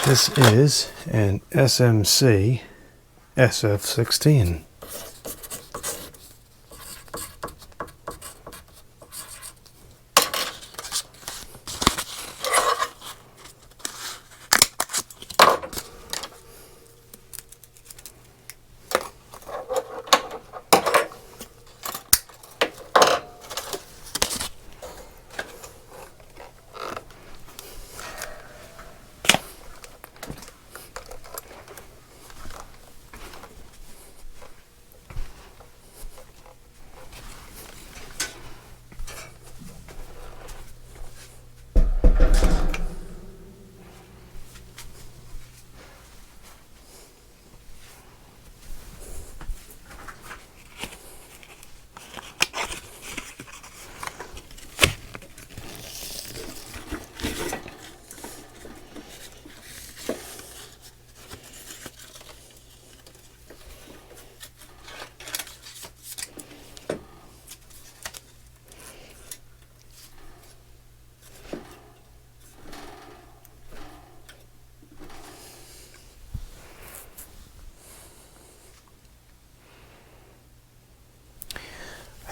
This is an SMC SF16.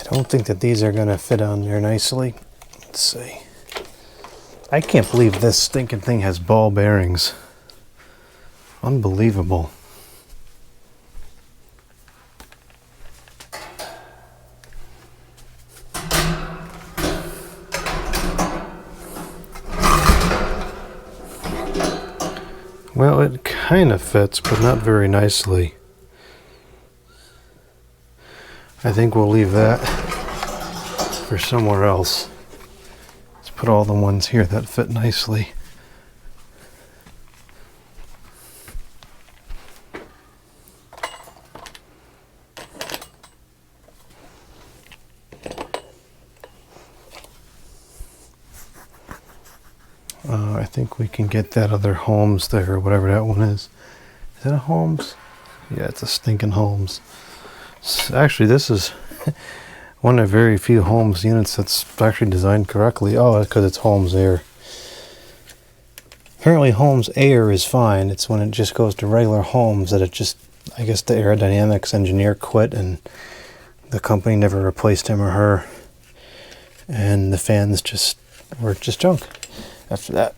I don't think that these are going to fit on there nicely. Let's see. I can't believe this stinking thing has ball bearings. Unbelievable. Well, it kind of fits, but not very nicely. I think we'll leave that for somewhere else. Let's put all the ones here that fit nicely. I think we can get that other Holmes there, or whatever that one is. Is that a Holmes? Yeah, it's a stinking Holmes. Actually, this is one of very few Holmes units that's actually designed correctly. Oh, that's because it's Holmes Air. Apparently Holmes Air is fine. It's when it just goes to regular Holmes that it just, I guess the aerodynamics engineer quit and the company never replaced him or her. And the fans were just junk after that.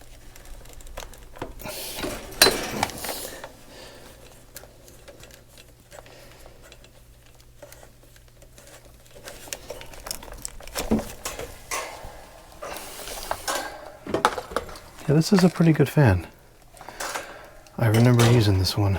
Yeah, this is a pretty good fan. I remember using this one.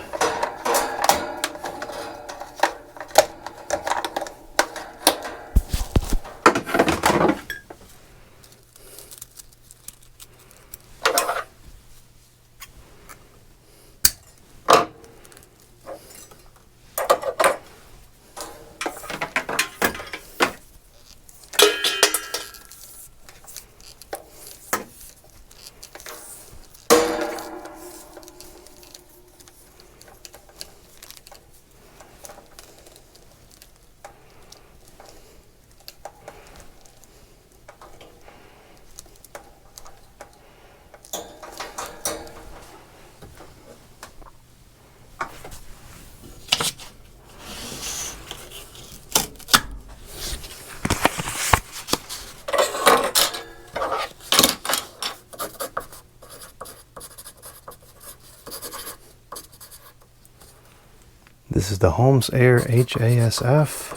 This is the Holmes Air HASF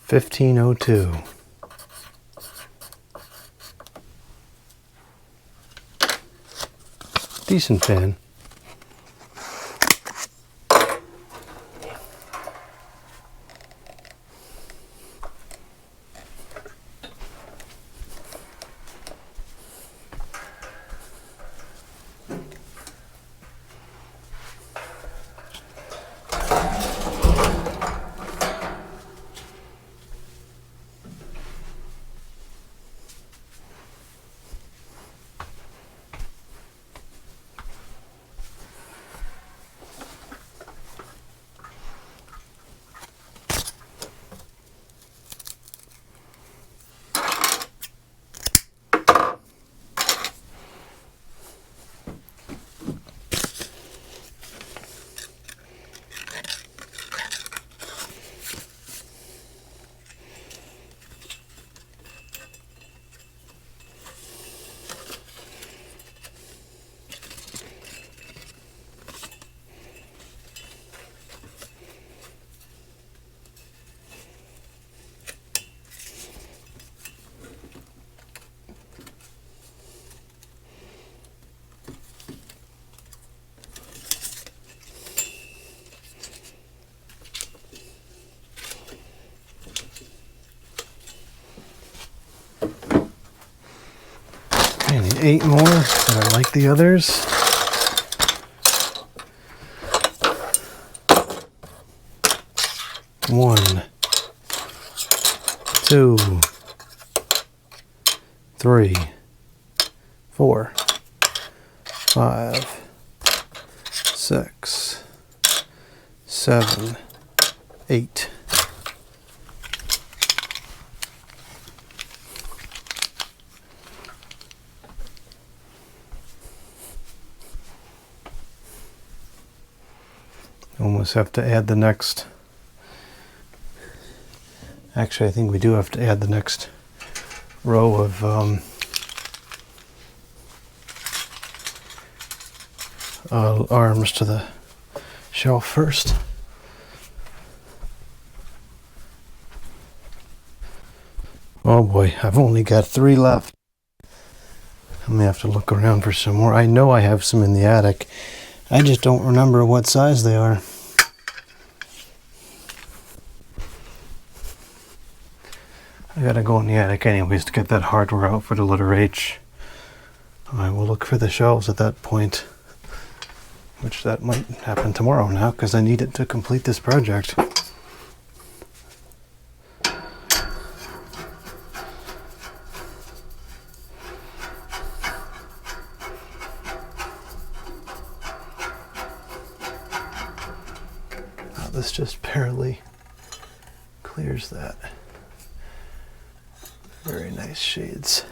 1502. Decent fan. I need 8 more that are like the others. One, 2, 3, 4, 5, 6, 7, 8. Almost have to add the next. Actually, I think we do have to add the next row of arms to the shelf first. Oh boy, I've only got 3 left. I'm gonna have to look around for some more. I know I have some in the attic. I just don't remember what size they are. I gotta go in the attic anyways to get that hardware out for the letter H. I will look for the shelves at that point, which that might happen tomorrow now because I need it to complete this project. This just barely clears that. Very nice shades.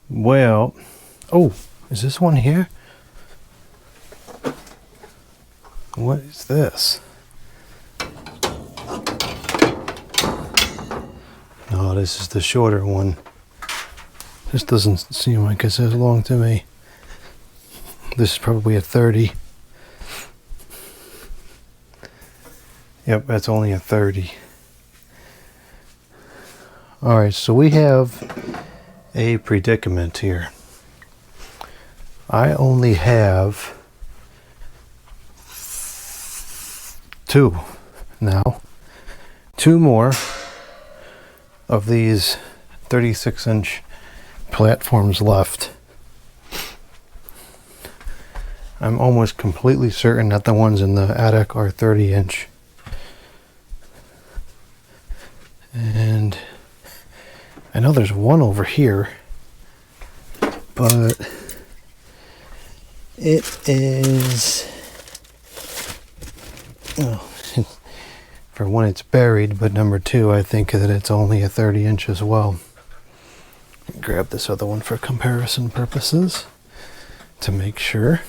Well, oh, is this one here? What is this? No, this is the shorter one. This doesn't seem like it's as long to me. This is probably a 30. Yep, that's only a 30. Alright, so we have a predicament here. I only have 2 now. 2 more of these 36-inch platforms left. I'm almost completely certain that the ones in the attic are 30-inch. And I know there's one over here, but it is, oh, for one, it's buried, but number 2, I think that it's only a 30-inch as well. Grab this other one for comparison purposes to make sure.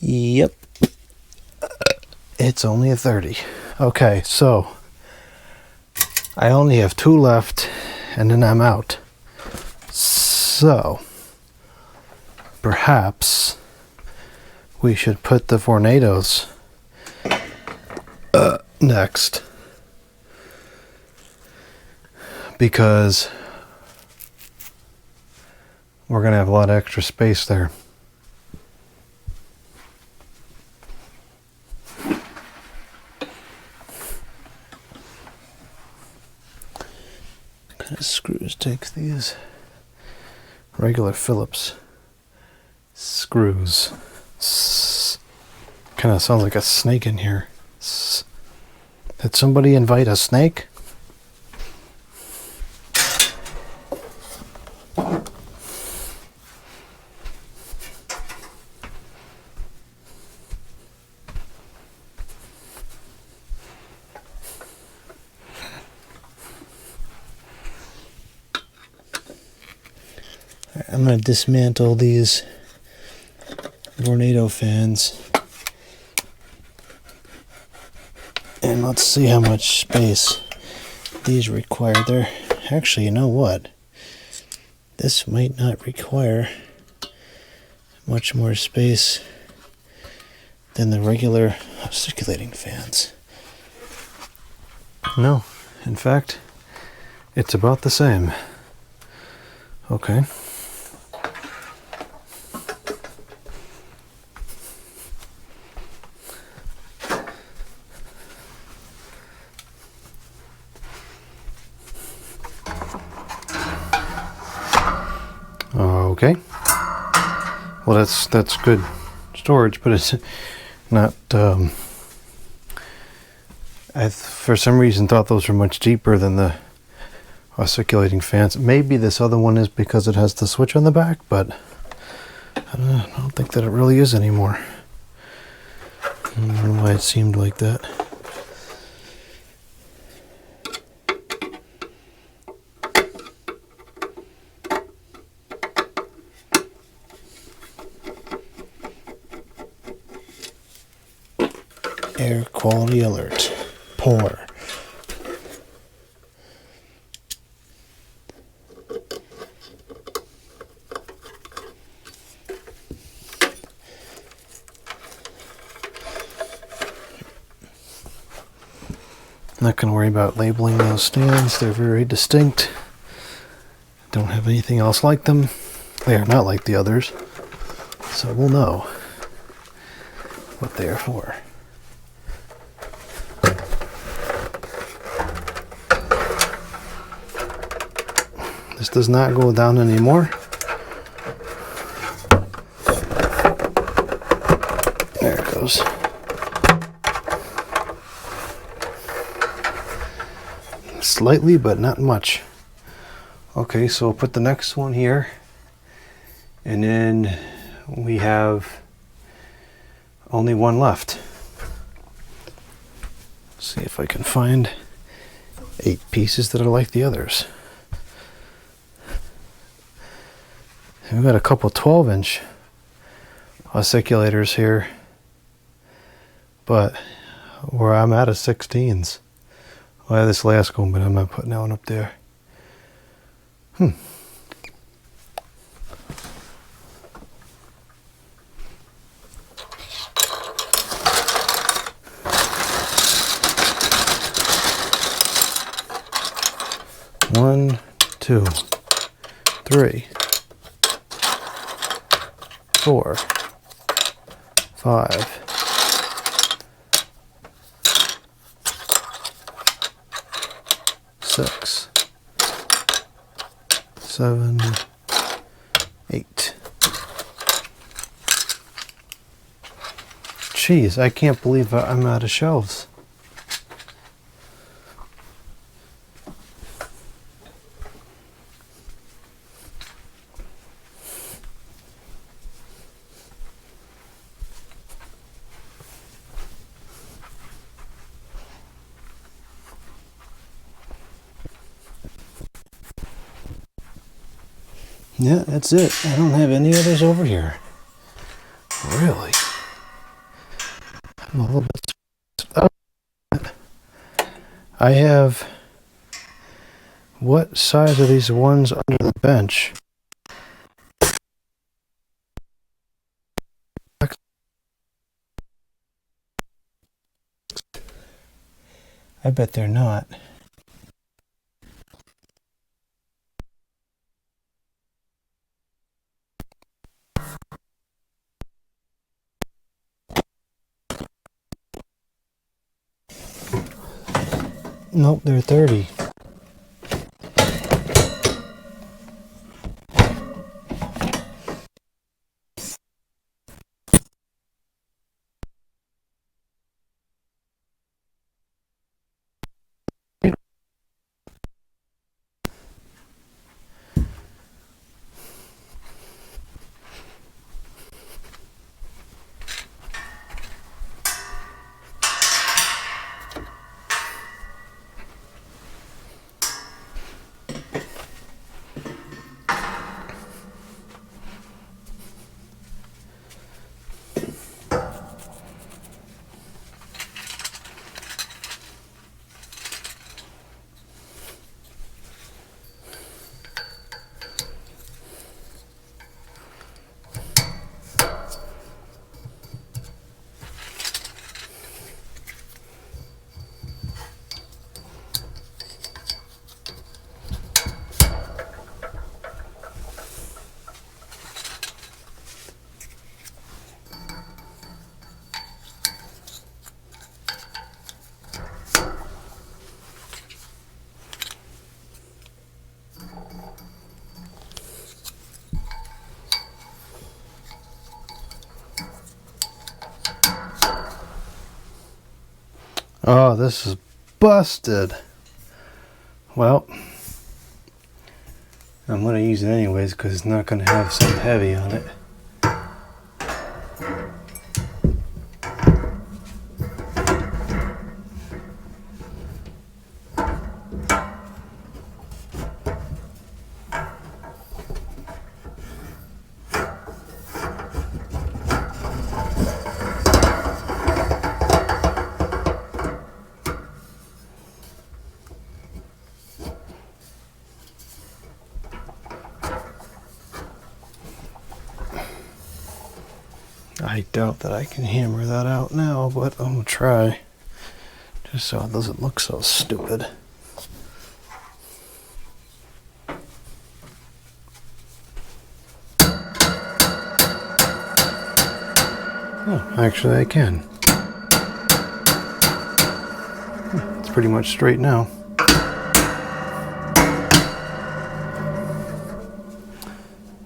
Yep, it's only a 30. Okay, so I only have 2 left and then I'm out. So perhaps we should put the tornadoes next, because we're gonna have a lot of extra space there. What kind of screws takes these? Regular Phillips screws. Kind of sounds like a snake in here. Did somebody invite a snake? I'm going to dismantle these tornado fans. And let's see how much space these require. They're actually, you know what? This might not require much more space than the regular circulating fans. No, in fact, it's about the same. Okay. Okay. Well, that's good storage, but it's not. I for some reason thought those were much deeper than the circulating fans. Maybe this other one is because it has the switch on the back, but I don't think that it really is anymore. I don't know why it seemed like that. Air quality alert. Poor. I'm not going to worry about labeling those stands. They're very distinct. Don't have anything else like them. They are not like the others. So we'll know what they are for. This does not go down anymore. There it goes. Slightly, but not much. Okay, so we'll put the next one here. And then we have only one left. See if I can find 8 pieces that are like the others. And we've got a couple 12-inch circulators here, but where I'm at is 16s. I have this last one, but I'm not putting that one up there. 1, 2, 3, 4, 5, 6, 7, 8. Jeez, I can't believe I'm out of shelves. Yeah, that's it. I don't have any others over here. Really? I'm a little bit... Oh. I have... What size are these ones under the bench? I bet they're not. Nope, they're 30. Oh, this is busted. Well, I'm going to use it anyways because it's not going to have something heavy on it. I doubt that I can hammer that out now, but I'm going to try. Just so it doesn't look so stupid. Oh, actually I can. It's pretty much straight now.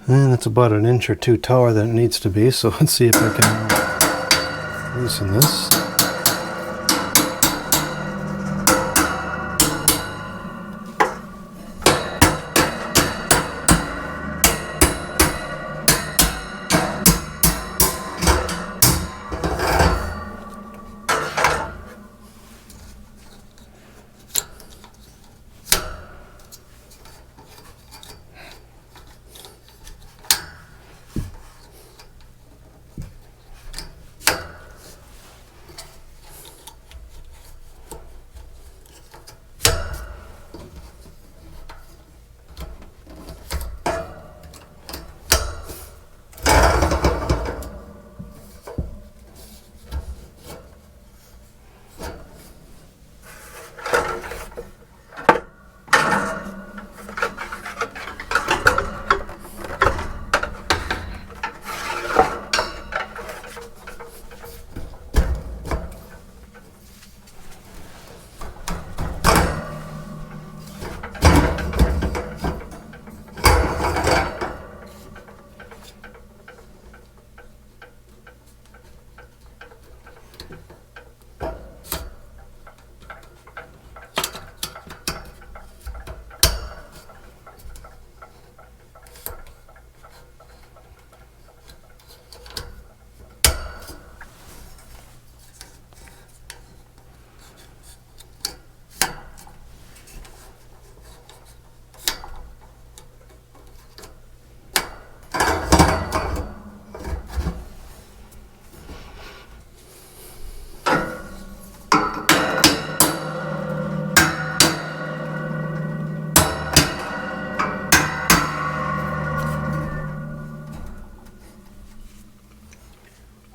And it's about an inch or two taller than it needs to be, so let's see if I can loosen this.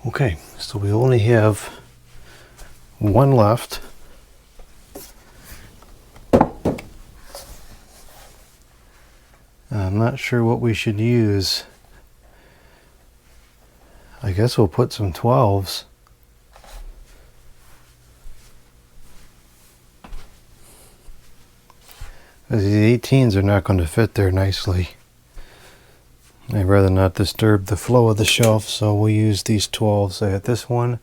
Okay, so we only have one left. I'm not sure what we should use. I guess we'll put some 12s. The 18s are not going to fit there nicely. I'd rather not disturb the flow of the shelf, so we'll use these 12s. I got this one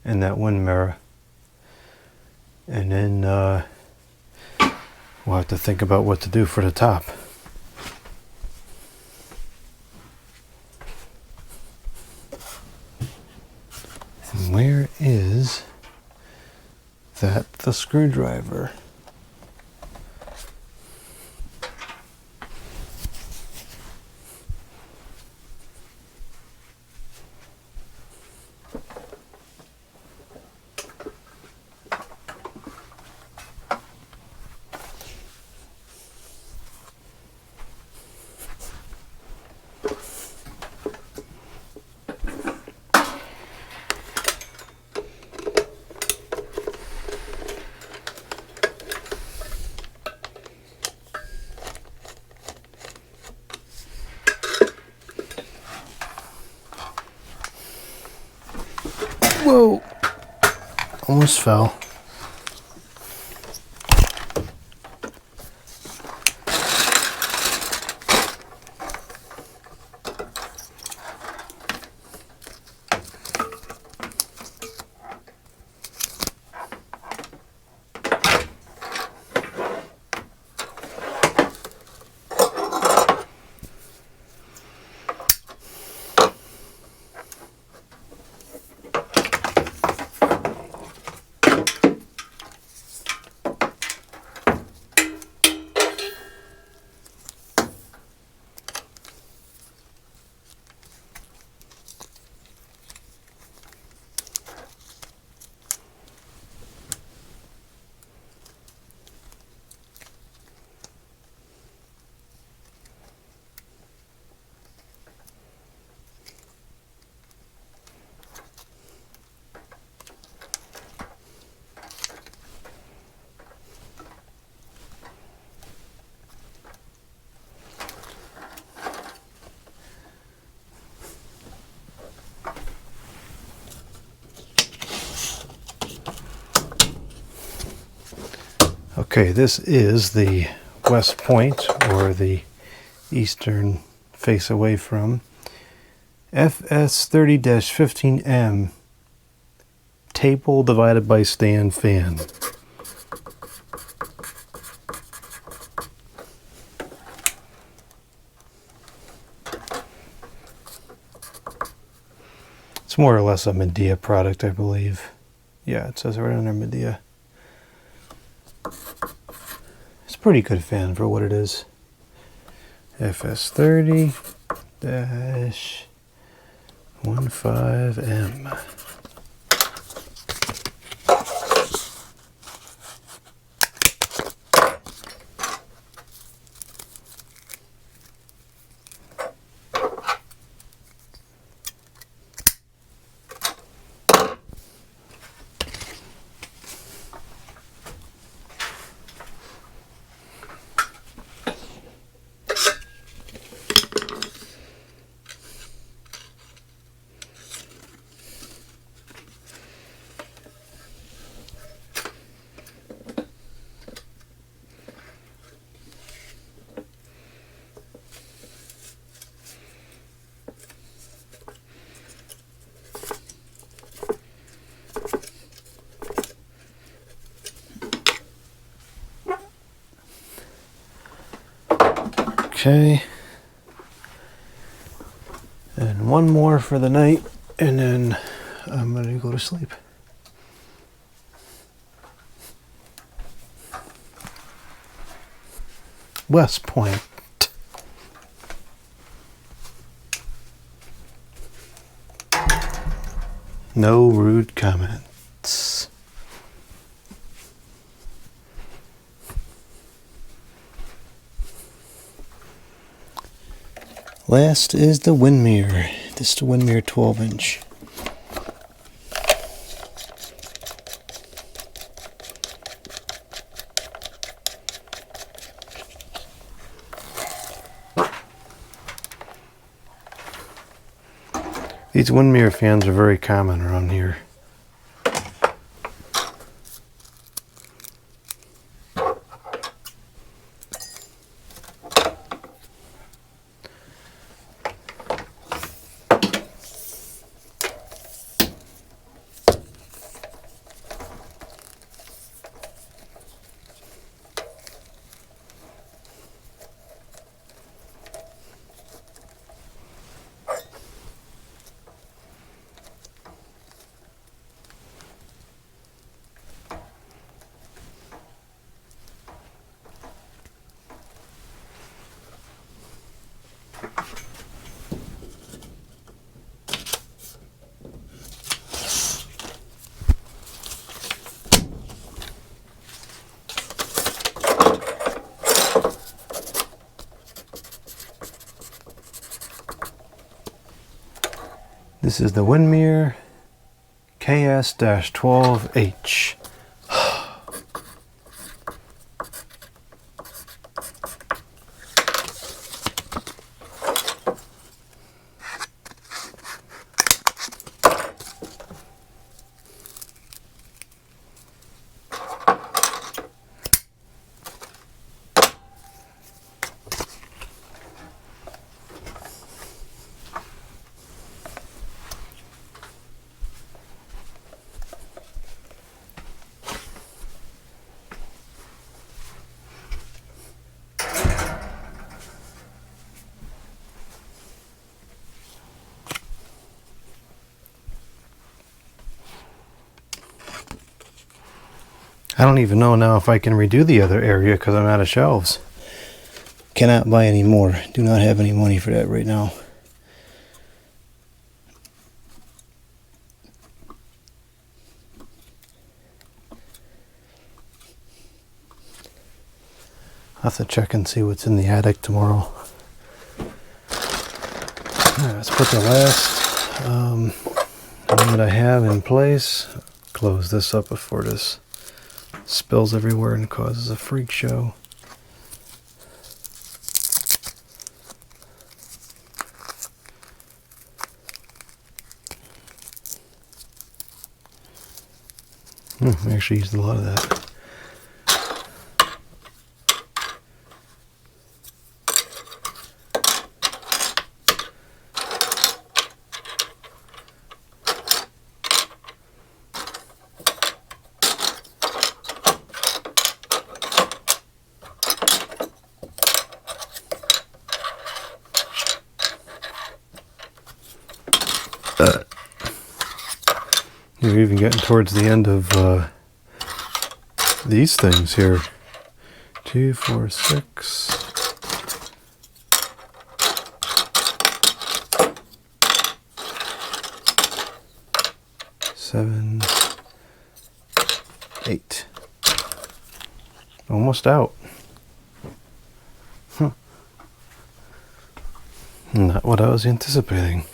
and that one mirror. And then we'll have to think about what to do for the top. And where is the screwdriver? Whoa! Almost fell. Okay, this is the west point, or the eastern face away from FS30-15M table divided by stand fan. It's more or less a Medea product, I believe. Yeah, it says right under Medea. It's a pretty good fan for what it is. FS30-15M. Okay, and one more for the night, and then I'm going to go to sleep. West Point. No rude comments. Last is the wind mirror. This is the wind mirror 12-inch. These windmere fans are very common around here. This is the Windmere KS-12H. I don't even know now if I can redo the other area because I'm out of shelves. Cannot buy any more. Do not have any money for that right now. I'll have to check and see what's in the attic tomorrow. Let's put the last one that I have in place. Close this up before this spills everywhere and causes a freak show. I actually used a lot of that. You're even getting towards the end of these things here. 2, 4, 6. Seven, 8. Almost out. Not what I was anticipating.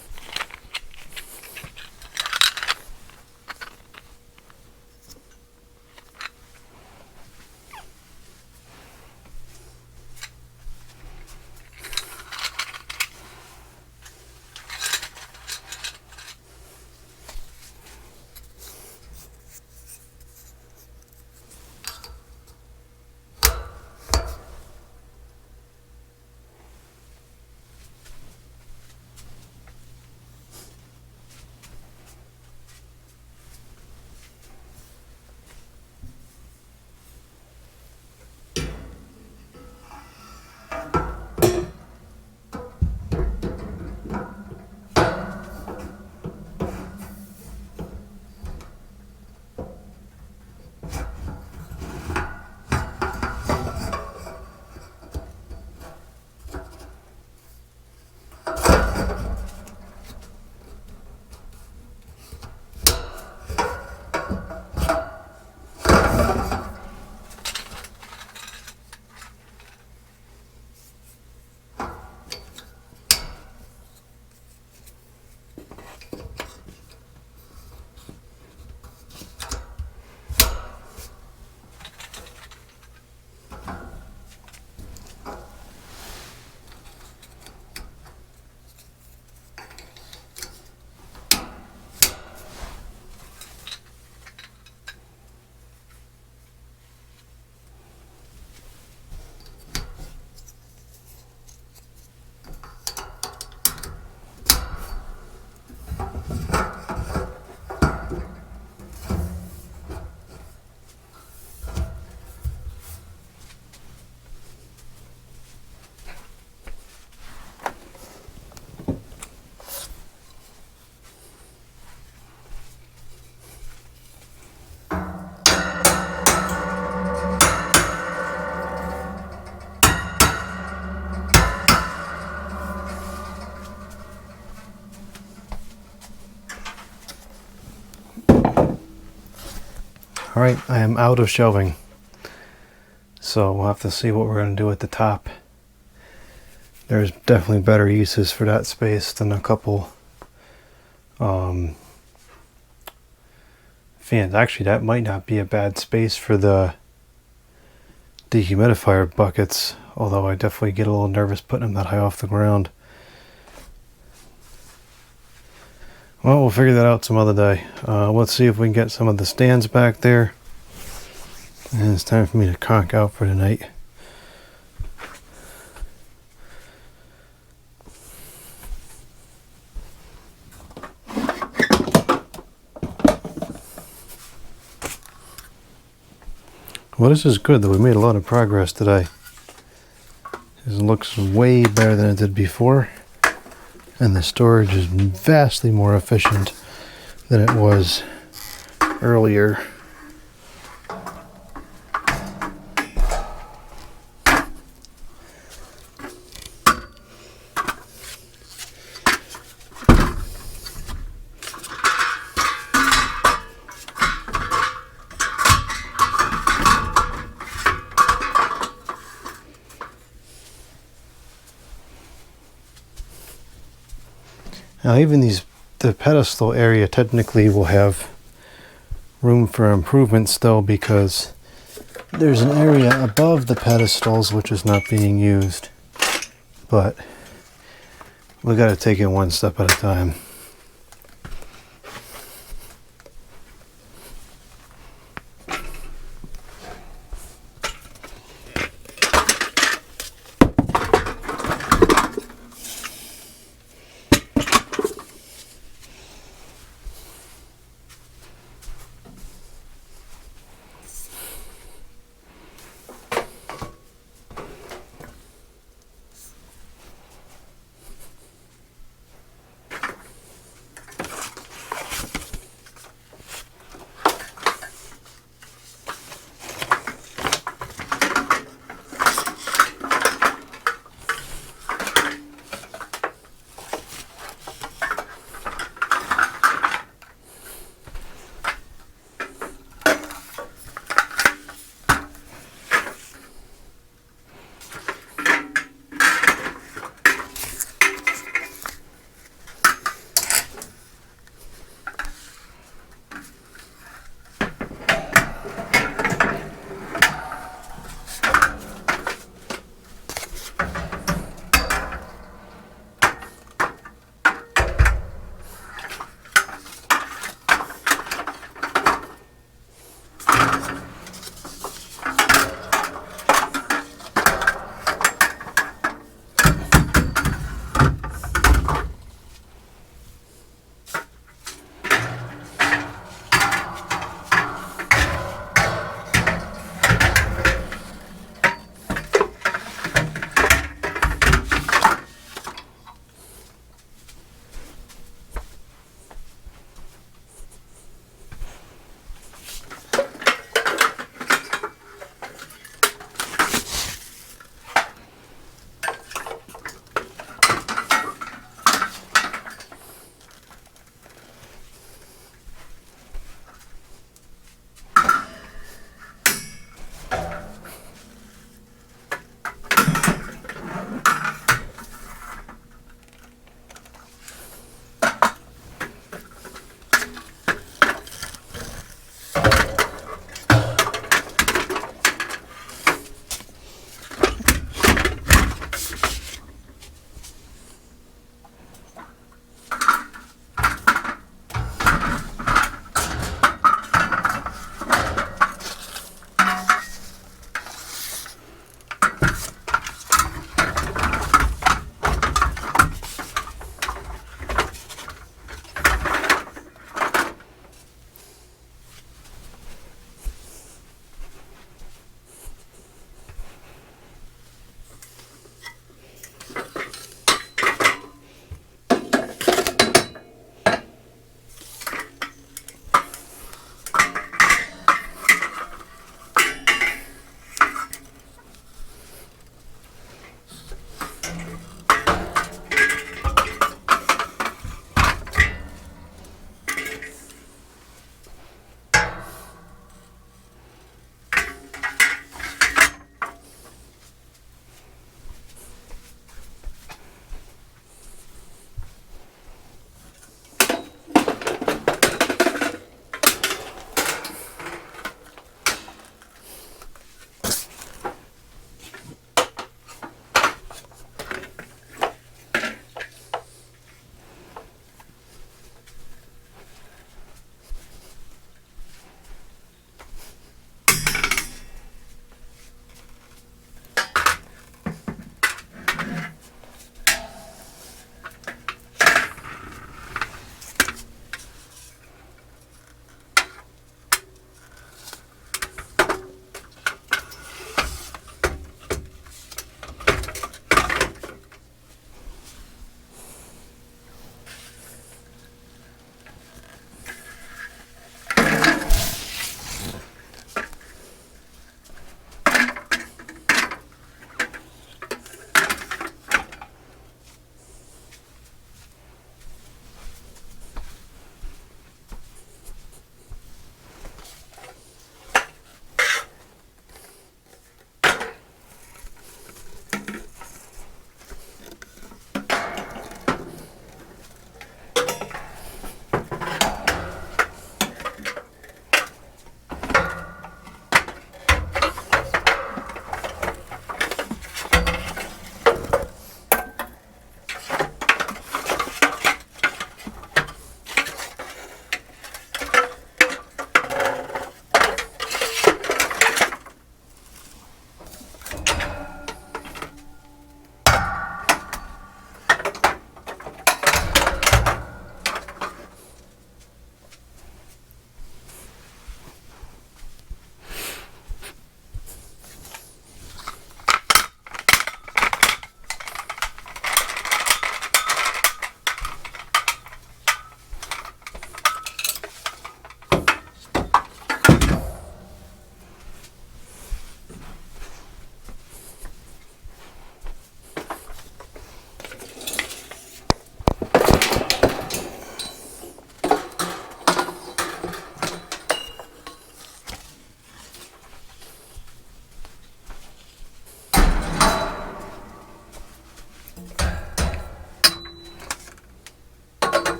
Alright, I am out of shelving. So we'll have to see what we're going to do at the top. There's definitely better uses for that space than a couple fans. Actually, that might not be a bad space for the dehumidifier buckets, although I definitely get a little nervous putting them that high off the ground. Well, we'll figure that out some other day. Let's see if we can get some of the stands back there. And it's time for me to conk out for tonight. Well, this is good though. We made a lot of progress today. This looks way better than it did before. And the storage is vastly more efficient than it was earlier. Now even the pedestal area technically will have room for improvement still, because there's an area above the pedestals which is not being used. But we got to take it one step at a time.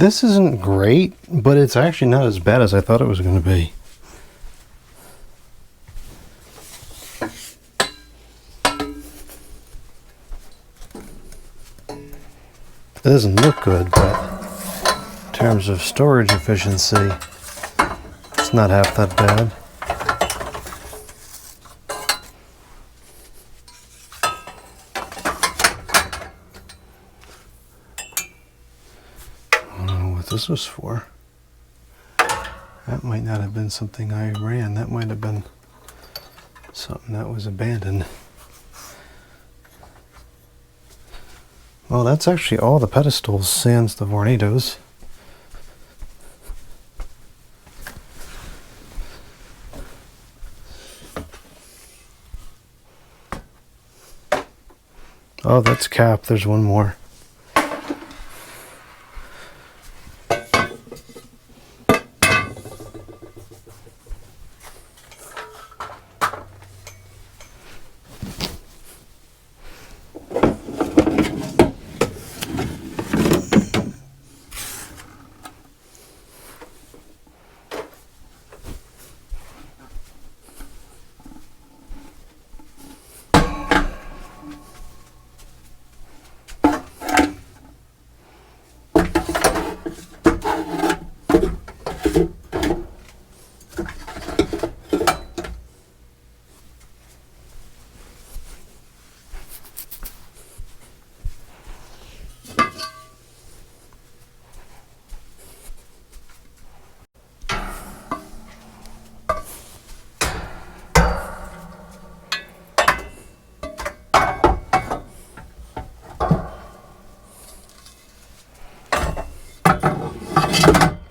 This isn't great, but it's actually not as bad as I thought it was going to be. It doesn't look good, but in terms of storage efficiency, it's not half that bad. I don't know what this was for. That might not have been something I ran. That might have been something that was abandoned. Well, that's actually all the pedestals sans the Vornados. Oh, that's cap. There's one more.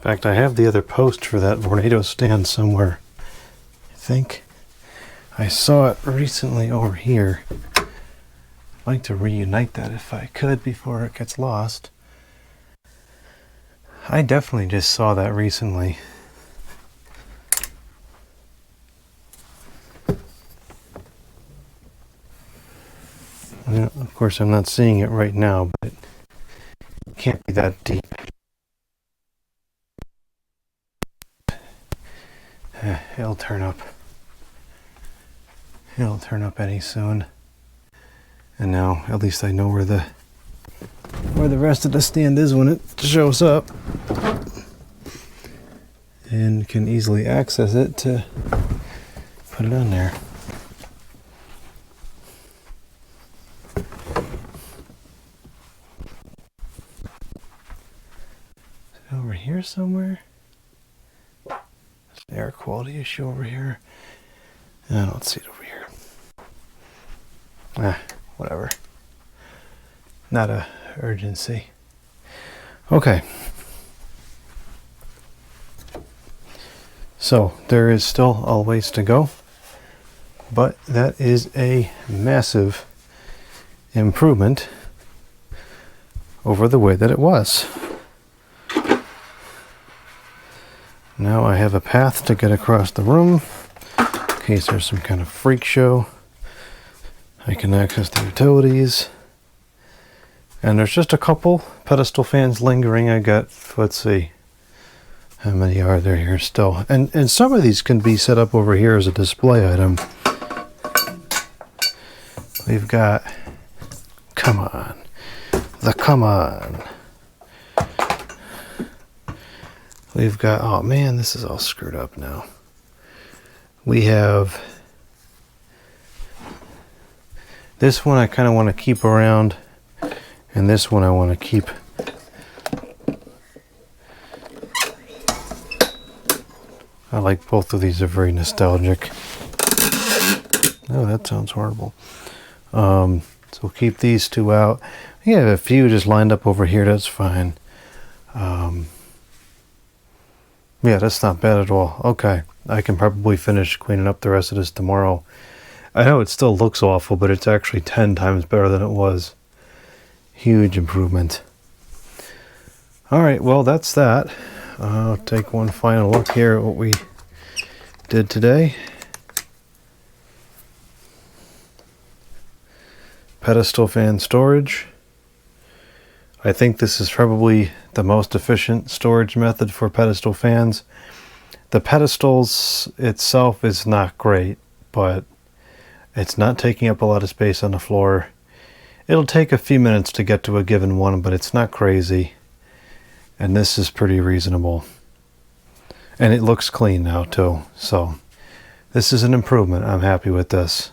In fact, I have the other post for that Vornado stand somewhere. I think I saw it recently over here. I'd like to reunite that if I could before it gets lost. I definitely just saw that recently. Of course, I'm not seeing it right now, but it can't be that deep. It'll turn up. It'll turn up any soon. And now, at least I know where the rest of the stand is when it shows up, and can easily access it to put it on there. Is it over here somewhere? Air quality issue over here. I don't see it over here. Whatever. Not a urgency. Okay. So there is still a ways to go, but that is a massive improvement over the way that it was. Now I have a path to get across the room in case there's some kind of freak show. I can access the utilities. And there's just a couple pedestal fans lingering. I got, let's see, how many are there here still? And some of these can be set up over here as a display item. We've got, come on, come on. We've got, oh man, this is all screwed up now. We have this one I kind of want to keep around, and this one I want to keep. I like both of these, are very nostalgic. Oh, that sounds horrible. So we'll keep these two out. We have a few just lined up over here, that's fine. Yeah, that's not bad at all. Okay, I can probably finish cleaning up the rest of this tomorrow. I know it still looks awful, but it's actually 10 times better than it was. Huge improvement. All right, well, that's that. I'll take one final look here at what we did today. Pedestal fan storage. I think this is probably the most efficient storage method for pedestal fans. The pedestals itself is not great, but it's not taking up a lot of space on the floor. It'll take a few minutes to get to a given one, but it's not crazy. And this is pretty reasonable. And it looks clean now too, so this is an improvement. I'm happy with this.